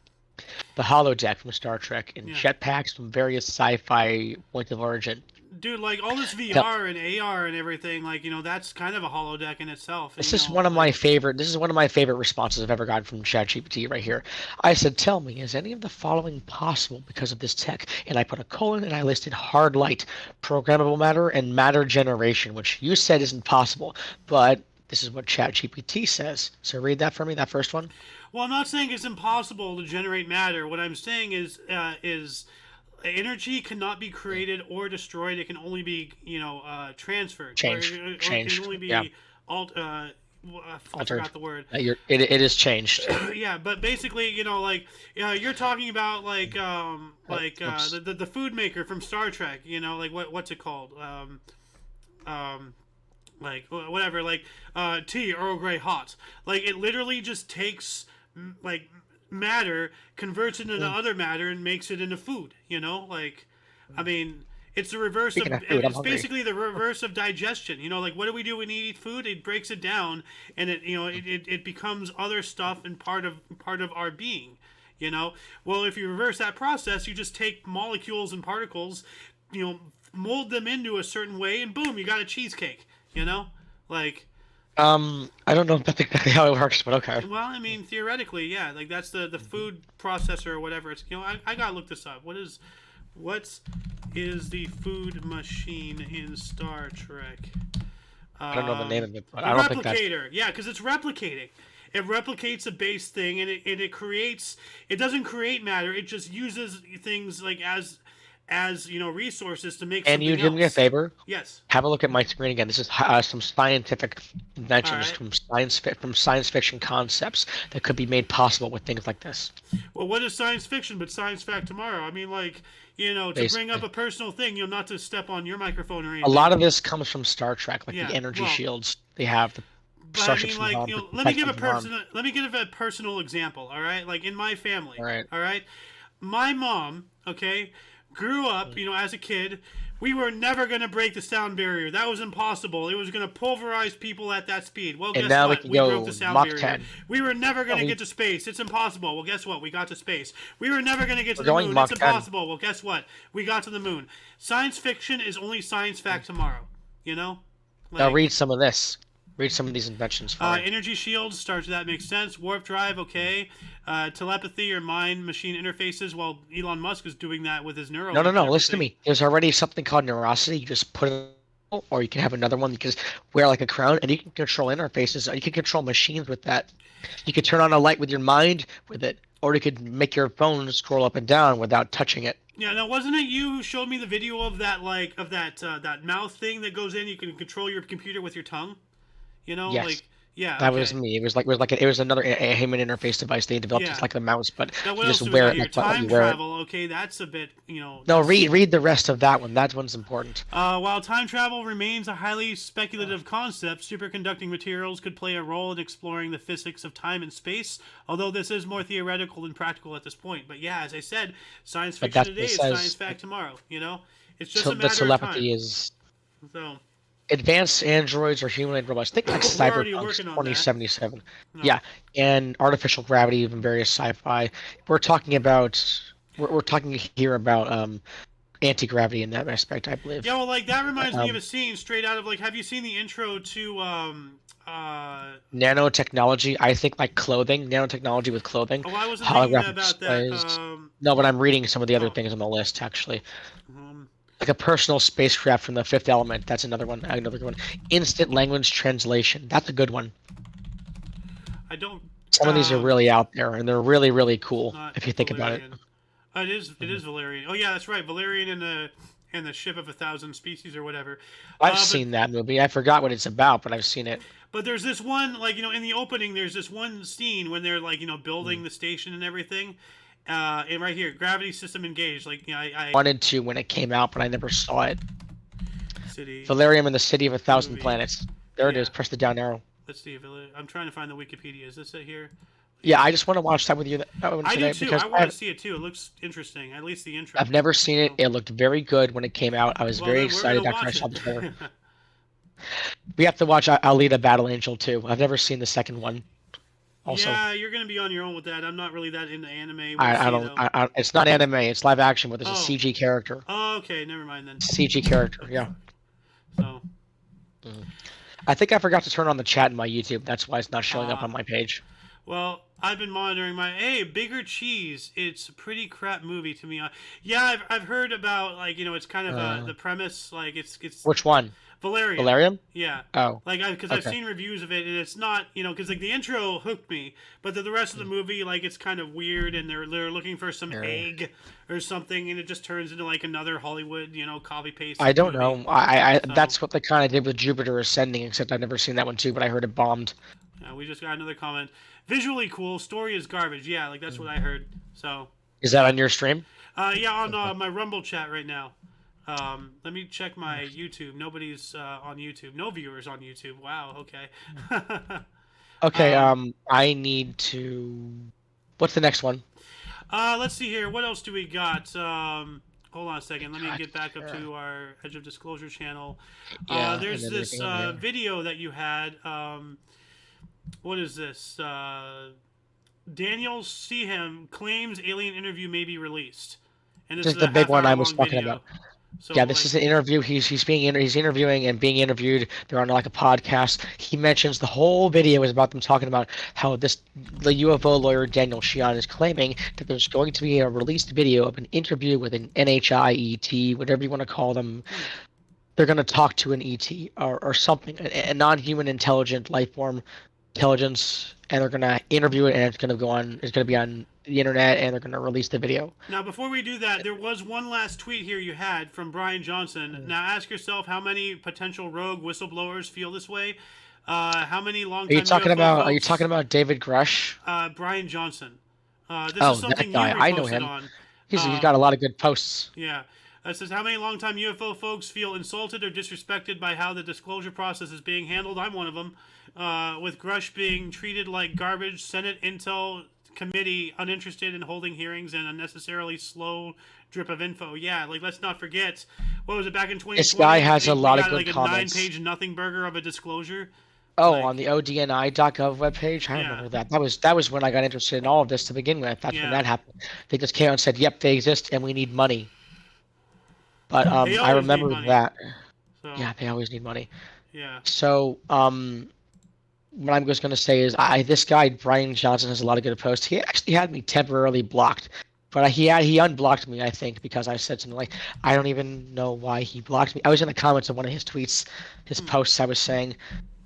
The holodeck from Star Trek, and Yeah. jetpacks from various sci-fi points of origin. Dude, like all this VR and AR and everything, like, you know, that's kind of a holodeck in itself. This you is know, one of my like, favorite. This is one of my favorite responses I've ever gotten from ChatGPT right here. I said, "Tell me, is any of the following possible because of this tech?" And I put a colon and I listed hard light, programmable matter, and matter generation, which you said isn't possible, but this is what ChatGPT says. So read that for me, that first one. Well, I'm not saying it's impossible to generate matter. What I'm saying is energy cannot be created or destroyed. It can only be, you know, transferred. Changed. Or it Changed. can only be Yeah. I Altered. forgot the word. It is changed. Yeah, but basically, you know, like, you're talking about like Oops. the food maker from Star Trek. You know, like what's it called? Like whatever, like tea Earl Grey hot. Like it literally just takes like matter, converts it into other matter, and makes it into food. You know, like I mean. It's the reverse Speaking of of food, I'm it's hungry. basically the reverse of digestion. You know, like what do we do when we eat food? It breaks it down, and it becomes other stuff and part of our being. You know, well, if you reverse that process, you just take molecules and particles, you know, mold them into a certain way, and boom, you got a cheesecake. You know, like. I don't know if that's exactly how it works, but okay. Well, I mean, theoretically, yeah, like that's the food processor or whatever. It's, you know, I gotta look this up. What is the food machine in Star Trek? I don't know the name of it, but The I don't think that's. replicator. Yeah, because it's replicating. It replicates a base thing, and it creates. It doesn't create matter. It just uses things like as you know, resources to make And something you do me a else. favor. Yes. Have a look at my screen again. This is some scientific inventions Alright. from science fiction concepts that could be made possible with things like this. Well, what is science fiction but science fact tomorrow? I mean, like, you know, to bring up Basically. a personal thing, you know, not to step on your microphone or A anything. lot of this comes from Star Trek, like Yeah, the energy well, shields they have, the But I starships mean, from like, harm, you know, protect them from harm. let me give a personal example. All right, like in my family. All right. All right, my mom, okay, grew up, you know, as a kid. We were never going to break the sound barrier. That was impossible. It was going to pulverize people at that speed. Well, And guess now we what? can We go broke the sound Mach barrier. 10. We were never going to we- get to space. It's impossible. Well, guess what? We got to space. We were never going to get to We're the going moon. Mach It's 10. impossible. Well, guess what? We got to the moon. Science fiction is only science fact tomorrow. You know? Now Like, read some of this. Read some of these inventions for me. energy shields starts that makes sense. Warp drive, okay. Telepathy or mind machine interfaces. Well, Elon Musk is doing that with his Neuralink. No. and Listen to everything. me. There's already something called Neurosity. You just put it, or you can have another one. You can just wear like a crown, and you can control interfaces. You can control machines with that. You could turn on a light with your mind with it, or you could make your phone scroll up and down without touching it. Yeah, now wasn't it you who showed me the video of that, like that mouth thing that goes in? You can control your computer with your tongue. You know, Yes. like yeah. That okay. was me. It was another a human interface device they developed. Yeah. It's like a mouse, but Now you what else just do we wear got it here? like what Time you wear it. travel. Okay, that's a bit, you know. No, that's- read the rest of that one. That one's important. While time travel remains a highly speculative concept, superconducting materials could play a role in exploring the physics of time and space, although this is more theoretical than practical at this point. But yeah, as I said, science But fiction that's today what it is says. science fact tomorrow, you know? It's just So a the matter of telepathy time. is So, advanced androids or humanoid robots. Think like We're already Cyberpunk working on that. 2077. No. Yeah, and artificial gravity, even various sci-fi. We're talking about. We're talking here about anti-gravity in that aspect, I believe. Yeah, well, like that reminds me of a scene straight out of like. Have you seen the intro to Nanotechnology, I think like clothing, nanotechnology with clothing, Oh, I wasn't thinking holographic about that. displays. No, but I'm reading some of the other things on the list actually. Like a personal spacecraft from the Fifth Element. That's another one. Another good one. Instant language translation. That's a good one. I don't. Some of these are really out there, and they're really, really cool if you think Valerian. about it. It is Valerian. Oh yeah, that's right. Valerian and the ship of 1,000 species or whatever. I've seen that movie. I forgot what it's about, but I've seen it. But there's this one, like, in the opening, there's this one scene when they're like, building the station and everything. And right here, gravity system engaged. Like, I wanted to when it came out, but I never saw it. City. Valerium and the City of 1,000 Planets. There it is. Press the down arrow. Let's see. I'm trying to find the Wikipedia. Is this it here? Yeah, I just want to watch that with you. I do too. I want to see it too. It looks interesting. At least the intro. I've never seen it. It looked very good when it came out. I was very excited after I saw the trailer. We have to watch Alita Battle Angel too. I've never seen the second one. Also. Yeah, you're gonna be on your own with that. I'm not really that into anime. I don't. It's not anime. It's live action, but there's a CG character. Oh, okay. Never mind then. CG character. Yeah. So. I think I forgot to turn on the chat in my YouTube. That's why it's not showing up on my page. Well, I've been monitoring Bigger Cheese. It's a pretty crap movie to me. Yeah, I've heard about, like, it's kind of the premise, like it's. Which one? Valerian. Valerian? Yeah. Oh. Like, because I've seen reviews of it, and it's not, because like the intro hooked me, but the rest of the movie, like, it's kind of weird, and they're looking for some egg or something, and it just turns into like another Hollywood, copy paste. I don't know. That's what they kind of did with Jupiter Ascending, except I've never seen that one too, but I heard it bombed. We just got another comment. Visually cool, story is garbage. Yeah, like that's what I heard. So. Is that on your stream? Yeah, on my Rumble chat right now. Let me check my YouTube. Nobody's on YouTube. No viewers on YouTube. Wow. Okay. Okay. I need to. What's the next one? Let's see here. What else do we got? Hold on a second. Let me get back up to our Edge of Disclosure channel. There's this video that you had. What is this? Daniel Seaham claims alien interview may be released. And this is the big one I was talking about. So, yeah, this is an interview. He's interviewing and being interviewed. They're on like a podcast. He mentions the whole video is about them talking about how the UFO lawyer Daniel Sheehan is claiming that there's going to be a released video of an interview with an NHI ET, whatever you want to call them. They're going to talk to an ET or something, a non-human intelligent life form intelligence, and they're going to interview it, and it's going to go on. It's going to be on the internet, and they're going to release the video. Now, before we do that, there was one last tweet here you had from Brian Johnson. Now, ask yourself how many potential rogue whistleblowers feel this way. How many long-time Are you talking about David Grush? Brian Johnson. This is something that guy. You I know him. on. He's got a lot of good posts. Yeah. It says, how many longtime UFO folks feel insulted or disrespected by how the disclosure process is being handled? I'm one of them. With Grush being treated like garbage, Senate Intel Committee uninterested in holding hearings, and unnecessarily slow drip of info. Yeah, like, let's not forget, what was it, back in 2020? This guy has a lot of good comments. Like a 9-page nothing burger of a disclosure. Oh, on the ODNI.gov webpage? I remember that. That was when I got interested in all of this to begin with. That's when that happened. They just came out and said, yep, they exist, and we need money. But I remember that. So, yeah, they always need money. Yeah. So what I'm just going to say is this guy, Brian Johnson, has a lot of good posts. He actually had me temporarily blocked. But he unblocked me, I think, because I said something like, I don't even know why he blocked me. I was in the comments of one of his tweets, his posts. I was saying,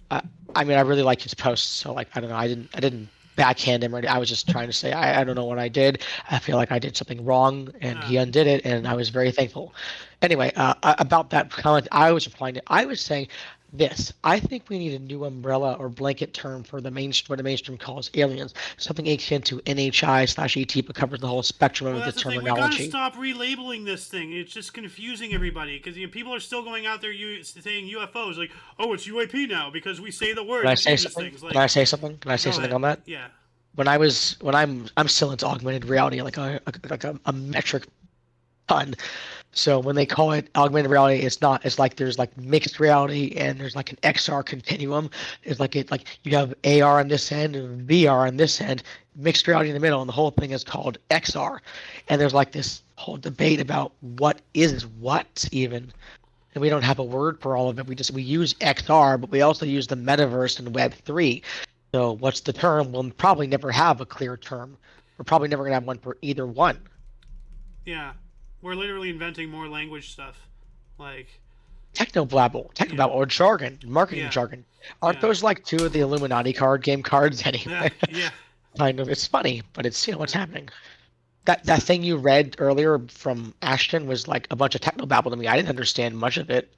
I really like his posts. So, like, I don't know. I didn't backhand him. I was just trying to say, I don't know what I did. I feel like I did something wrong, and he undid it, and I was very thankful. Anyway, about that comment, I was replying to. I was saying this. I think we need a new umbrella or blanket term for what the mainstream calls aliens. Something akin to NHI/ET, but covers the whole spectrum of the terminology. We gotta stop relabeling this thing. It's just confusing everybody because people are still going out there saying UFOs like, oh, it's UAP now because we say the word. Can I say something? Can I say something? Can I say something on that? Yeah. When I'm still into augmented reality, like a metric ton. So when they call it augmented reality, it's like there's like mixed reality and there's like an XR continuum. It's like you have AR on this end and VR on this end, mixed reality in the middle, and the whole thing is called XR. And there's like this whole debate about what is what even. And we don't have a word for all of it. We use XR, but we also use the metaverse and Web3. So what's the term? We'll probably never have a clear term. We're probably never gonna have one for either one. Yeah, we're literally inventing more language stuff, like Technobabble, or jargon, marketing Yeah. jargon. Aren't Yeah. those like two of the Illuminati card game cards yeah, anyway? yeah. Kind of. It's funny, but it's what's happening. That thing you read earlier from Ashton was like a bunch of technobabble to me. I didn't understand much of it.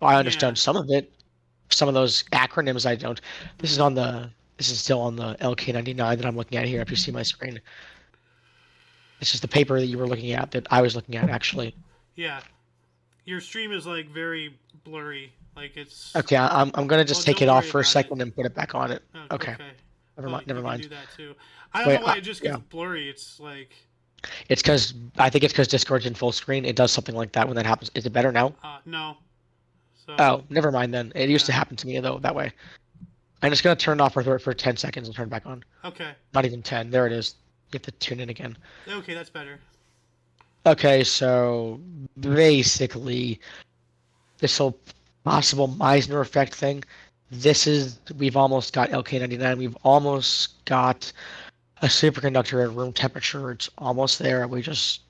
Well, I understand some of it. Some of those acronyms I don't. This is still on the LK99 that I'm looking at here. If you see my screen, this is the paper that you were looking at that I was looking at actually. Yeah. Your stream is like very blurry. Like it's Okay, I'm gonna just take don't it off worry for a about second and put it back on it. Oh, Okay. Never mind. You Never can mind. do that too. I don't Wait, know why it just gets yeah. blurry. It's like It's because I think it's because Discord's in full screen. It does something like that when that happens. Is it better now? no. So Oh, never mind then. It used to Yeah. happen to me though that way. I'm just gonna turn it off for 10 seconds and turn it back on. Okay. Not even 10. There it is. You have to tune in again. Okay, that's better. Okay, so basically, this whole possible Meissner effect thing. We've almost got LK99. We've almost got a superconductor at room temperature. It's almost there. As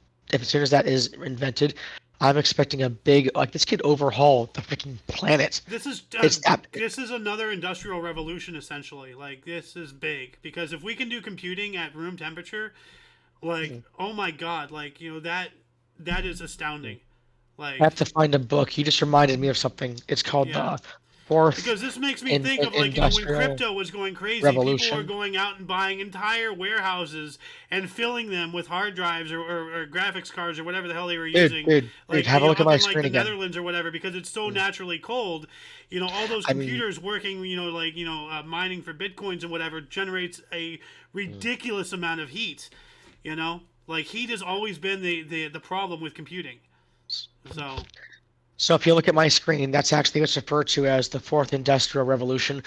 soon as that is invented, I'm expecting a big, like this could overhaul the freaking planet. This is It's this is another industrial revolution essentially. Like this is big because if we can do computing at room temperature, like oh my god, like that is astounding. Like I have to find a book. You just reminded me of something. It's called Yeah. the Fourth because this makes me think of like when Industrial crypto was going crazy, Revolution. people were going out and buying entire warehouses and filling them with hard drives or graphics cards or whatever the hell they were using. Dude, have a look at my up in, screen like the again. Netherlands or whatever because it's so naturally cold. All those I mean- computers working, mining for bitcoins and whatever generates a ridiculous amount of heat. Like heat has always been the problem with computing. So if you look at my screen, that's actually what's referred to as the Fourth Industrial Revolution.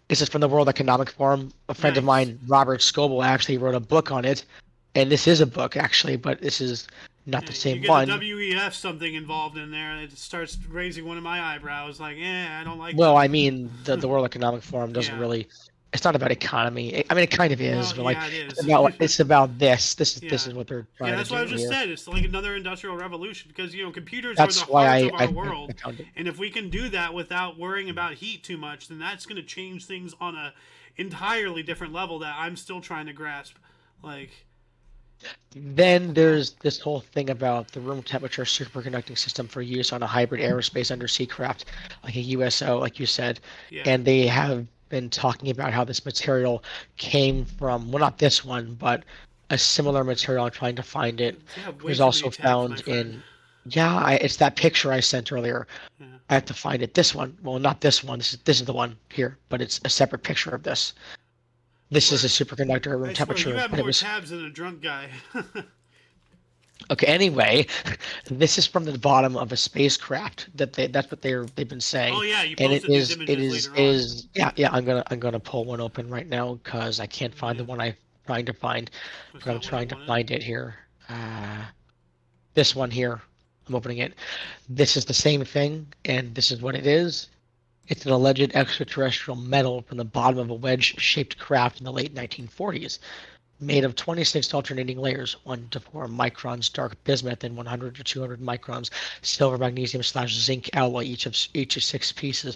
This is from the World Economic Forum. A friend of Nice. mine, Robert Scoble, actually wrote a book on it. And this is a book, actually, but this is not the You same get one. the WEF something involved in there, and it starts raising one of my eyebrows. Like, I don't like. Well, that. I mean, the World Economic Forum doesn't Yeah. really. It's not about economy. I mean, it kind of is, Well, but like yeah, it is. it's about this. This Yeah. is what they're trying Yeah, to that's do what I just here. said. It's like another industrial revolution because computers That's are the why heart I of our world, found it. and if we can do that without worrying about heat too much, then that's going to change things on a entirely different level that I'm still trying to grasp. Like, Then there's this whole thing about the room temperature superconducting system for use on a hybrid aerospace undersea craft, like a USO, like you said. Yeah. And they have been talking about how this material came from, well, not this one, but a similar material. I'm trying to find it. you have It way was too also many tabs, my found friend. in, it's that picture I sent earlier. Yeah. I have to find it. This one. Well, not this one. This is the one here, but it's a separate picture of this. This is a superconductor at room I swear, temperature. you have but it more was, tabs than a drunk guy. Okay, anyway, this is from the bottom of a spacecraft that's what they've been saying. Oh, yeah, you And posted these images later on. yeah, I'm gonna pull one open right now because I can't find the one I'm trying to find. That's But I'm not what I trying to wanted. find it here. This one here. I'm opening it. This is the same thing, and this is what it is. It's an alleged extraterrestrial metal from the bottom of a wedge-shaped craft in the late 1940s. Made of 26 alternating layers, 1 to 4 microns dark bismuth and 100 to 200 microns silver magnesium / zinc alloy, each of 6 pieces,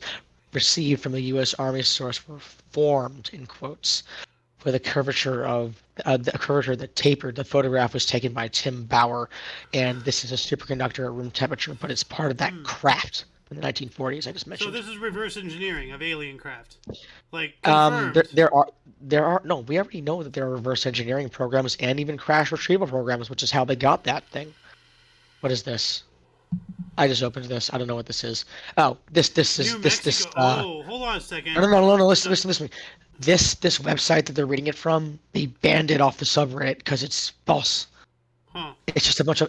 received from the U.S. Army source, were formed in quotes with a curvature that tapered. The photograph was taken by Tim Bauer, and this is a superconductor at room temperature, but it's part of that craft from the 1940s I just So mentioned. this is reverse engineering of alien craft. Like, confirmed. There are no. We already know that there are reverse engineering programs and even crash retrieval programs, which is how they got that thing. What is this? I just opened this. I don't know what this is. Oh, this is New this. Mexico. Hold on a second. No. Listen to me. This website that they're reading it from, they banned it off the subreddit because it's false. Huh. It's just a bunch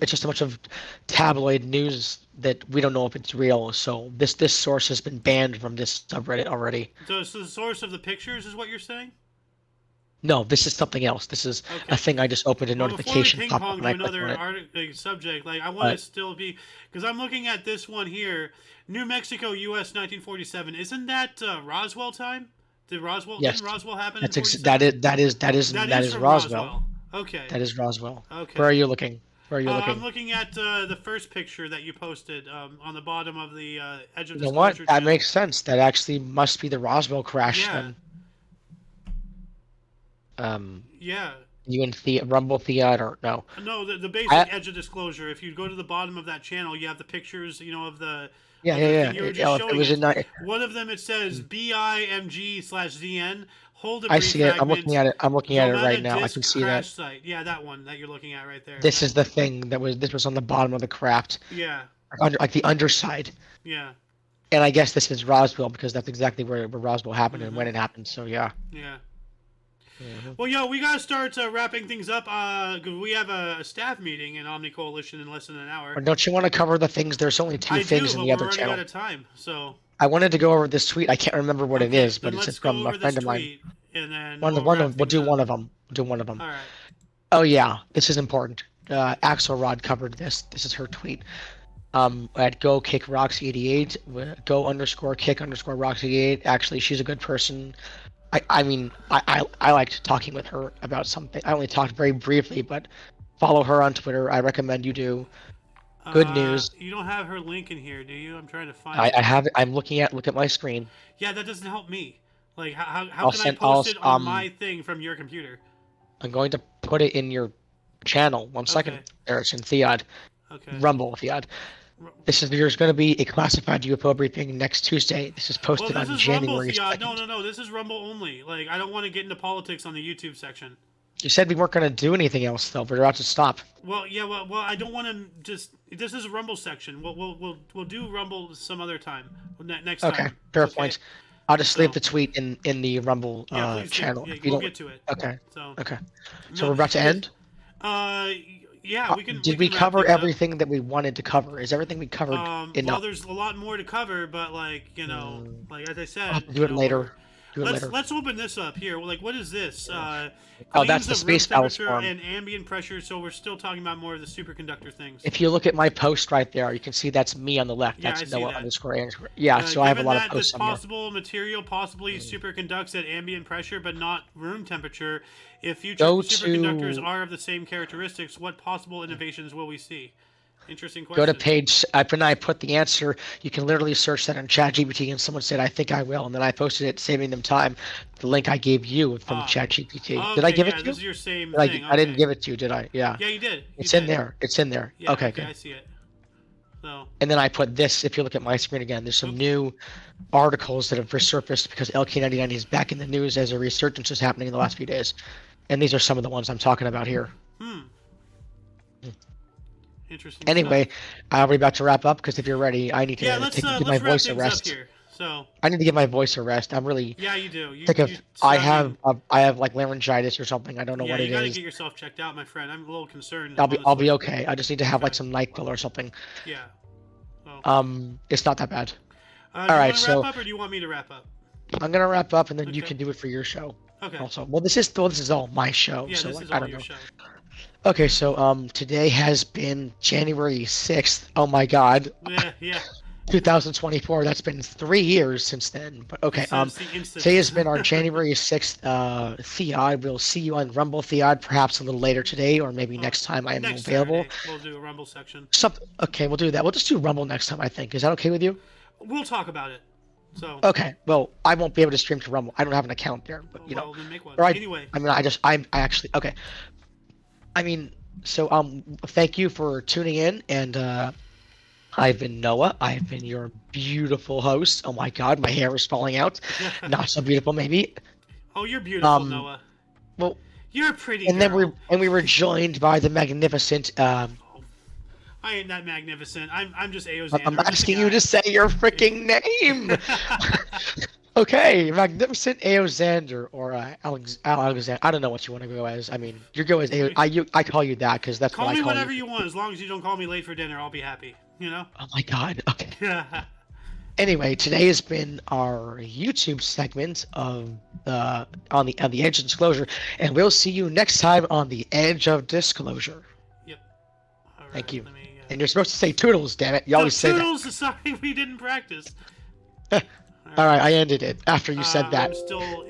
of tabloid news that we don't know if it's real. So this source has been banned from this subreddit already. So it's the source of the pictures is what you're saying? No, this is something else. This is a Okay. thing I just opened a Well, notification before we pop up ping-pong and to I clicked on another it. subject, like I want to still be, because I'm looking at this one here, New Mexico, U.S. 1947. Isn't that Roswell time? Yes, Didn't Roswell happen in that's 47? that That is is from Roswell. Roswell. Okay. That is Roswell. Okay. Where are you looking? Where are you I'm looking? looking at the first picture that you posted on the bottom of the Edge of You know what? Disclosure That channel. makes sense. That actually must be the Roswell crash Yeah. then. Yeah. You and Rumble ThEoD or no? No, the basic Edge of Disclosure. If you go to the bottom of that channel, you have the pictures, of the Yeah, of yeah, the yeah. thing. You were It just showing was it. in that. One of them, it says BIMG/ZN. Hold a I brief see it. I'm fragment. looking at it. I'm looking at it right Zomata now. I disk can see crash that. site. Yeah, that one that you're looking at right there. This is the thing this was on the bottom of the craft, Yeah, like the underside. yeah, And I guess this is Roswell because that's exactly where Roswell happened and when it happened. So yeah. yeah. Well, we gotta start wrapping things up. 'Cause we have a staff meeting in Omni Coalition in less than an hour. Or don't you want to cover the things? There's only two I things do, in but the we're other running channel. out of time. So I wanted to go over this tweet. I can't remember what it okay, is, but then it's let's from go a over friend this of mine. tweet, and then We'll do one of them. We'll do one of them. All right. Oh yeah, this is important. Axelrod covered this. This is her tweet. At go kick Roxy 88, go underscore kick underscore Roxy 88. Actually, she's a good person. I mean, I liked talking with her about something. I only talked very briefly, but follow her on Twitter. I recommend you do. Good news. You don't have her link in here, do you? I'm trying to find I it. have it. Look at my screen. Yeah, that doesn't help me. Like, how I'll can send- I post I'll- it on my thing from your computer? I'm going to put it in your channel. 1 second. Okay. There, it's in ThEoD. Okay. Rumble ThEoD. There's going to be a classified UFO briefing next Tuesday. This is Well, posted this on is Rumble, January ThEoD. 2nd. No. This is Rumble only. Like, I don't want to get into politics on the YouTube section. You said we weren't going to do anything else, though. We're about to stop. Well, yeah. Well, I don't want to just. This is a Rumble section. We'll do Rumble some other time. Next time. Okay, fair Okay? point. I'll just leave So- the tweet in the Rumble Yeah, please do. channel. Yeah, if you we'll don't- get to it. Okay. So. Okay. So No, we're about to end. Yeah, we can. Did we can wrap cover things up. everything that we wanted to cover? Is everything we covered Well, enough? there's a lot more to cover, but like like as I said, I'll have to do it later. Let's open this up here. Like, what is this? Oh, that's claims the of space room ballast temperature form. and ambient pressure. So we're still talking about more of the superconductor things. If you look at my post right there, you can see that's me on the left. Yeah, That's I see Noah that. underscore underscore. Yeah, so I have a Given lot of that posts this on there. possible material possibly superconducts at ambient pressure, but not room temperature. If future Go superconductors to- are of the same characteristics, what possible innovations will we see? Interesting Go question. to page. When I put the answer, you can literally search that on ChatGPT, and someone said, "I think I will," and then I posted it, saving them time. The link I gave you from ChatGPT. Okay, Did I give yeah, it to this is you? your same Did thing. I didn't okay. give it to you, did I? Yeah. Yeah, you did. You It's in did. there. It's in there. Yeah, okay, I good. see it. So. And then I put this. If you look at my screen again, there's some new articles that have resurfaced because LK99 is back in the news as a resurgence is happening in the last few days. And these are some of the ones I'm talking about here. Interesting. Anyway, we're about to wrap up because if you're ready, I need to yeah, let's give my wrap voice a things rest. up here. So. I need to give my voice a rest. I'm really Yeah, you do. sick of. I have like laryngitis or something. I don't know Yeah, what you it gotta is. get yourself checked out, my friend. I'm a little concerned. I'll be honestly. okay. I just need to have like some NyQuil or something. Yeah. Well, It's not that bad. do all you right, want to so- wrap up, or do you want me to wrap up? I'm gonna wrap up and then you Okay. can do it for your show. Okay. Also, well, this is all my show. Yeah, so this like, is I all don't your know. show. Okay, so today has been January 6th. Oh my God, Yeah. 2024. That's been 3 years since then. But okay, Since the instance. today has been our January 6th ThEoD. We'll see you on Rumble ThEoD perhaps a little later today, or maybe next time I am Next available. Saturday, we'll do a Rumble section. Okay, we'll do that. We'll just do Rumble next time. I think. Is that okay with you? We'll talk about it. So. Okay. Well, I won't be able to stream to Rumble. I don't have an account there, but you know. Well, then make one. Or Anyway. I mean, I actually okay. I mean, so thank you for tuning in, and I've been Noah. I've been your beautiful host. Oh my God, my hair is falling out. Not so beautiful, maybe. Oh, you're beautiful, Noah. Well, You're a pretty and girl. then we were joined by the magnificent. I ain't that magnificent. I'm just Aoxander. I'm asking you to say your freaking name. Okay, magnificent Aoxander or Alexander. I don't know what you want to go as. I mean, you go as I call you that because that's Call what I me call whatever you. you want, as long as you don't call me late for dinner. I'll be happy. You know. Oh my God. Okay. Anyway, today has been our YouTube segment of the on the Edge of Disclosure, and we'll see you next time on the Edge of Disclosure. Yep. All right, Thank you. let me, And you're supposed to say toodles, damn it. You always say that. Toodles, sorry, we didn't practice. All right, I ended it after you said that. I'm still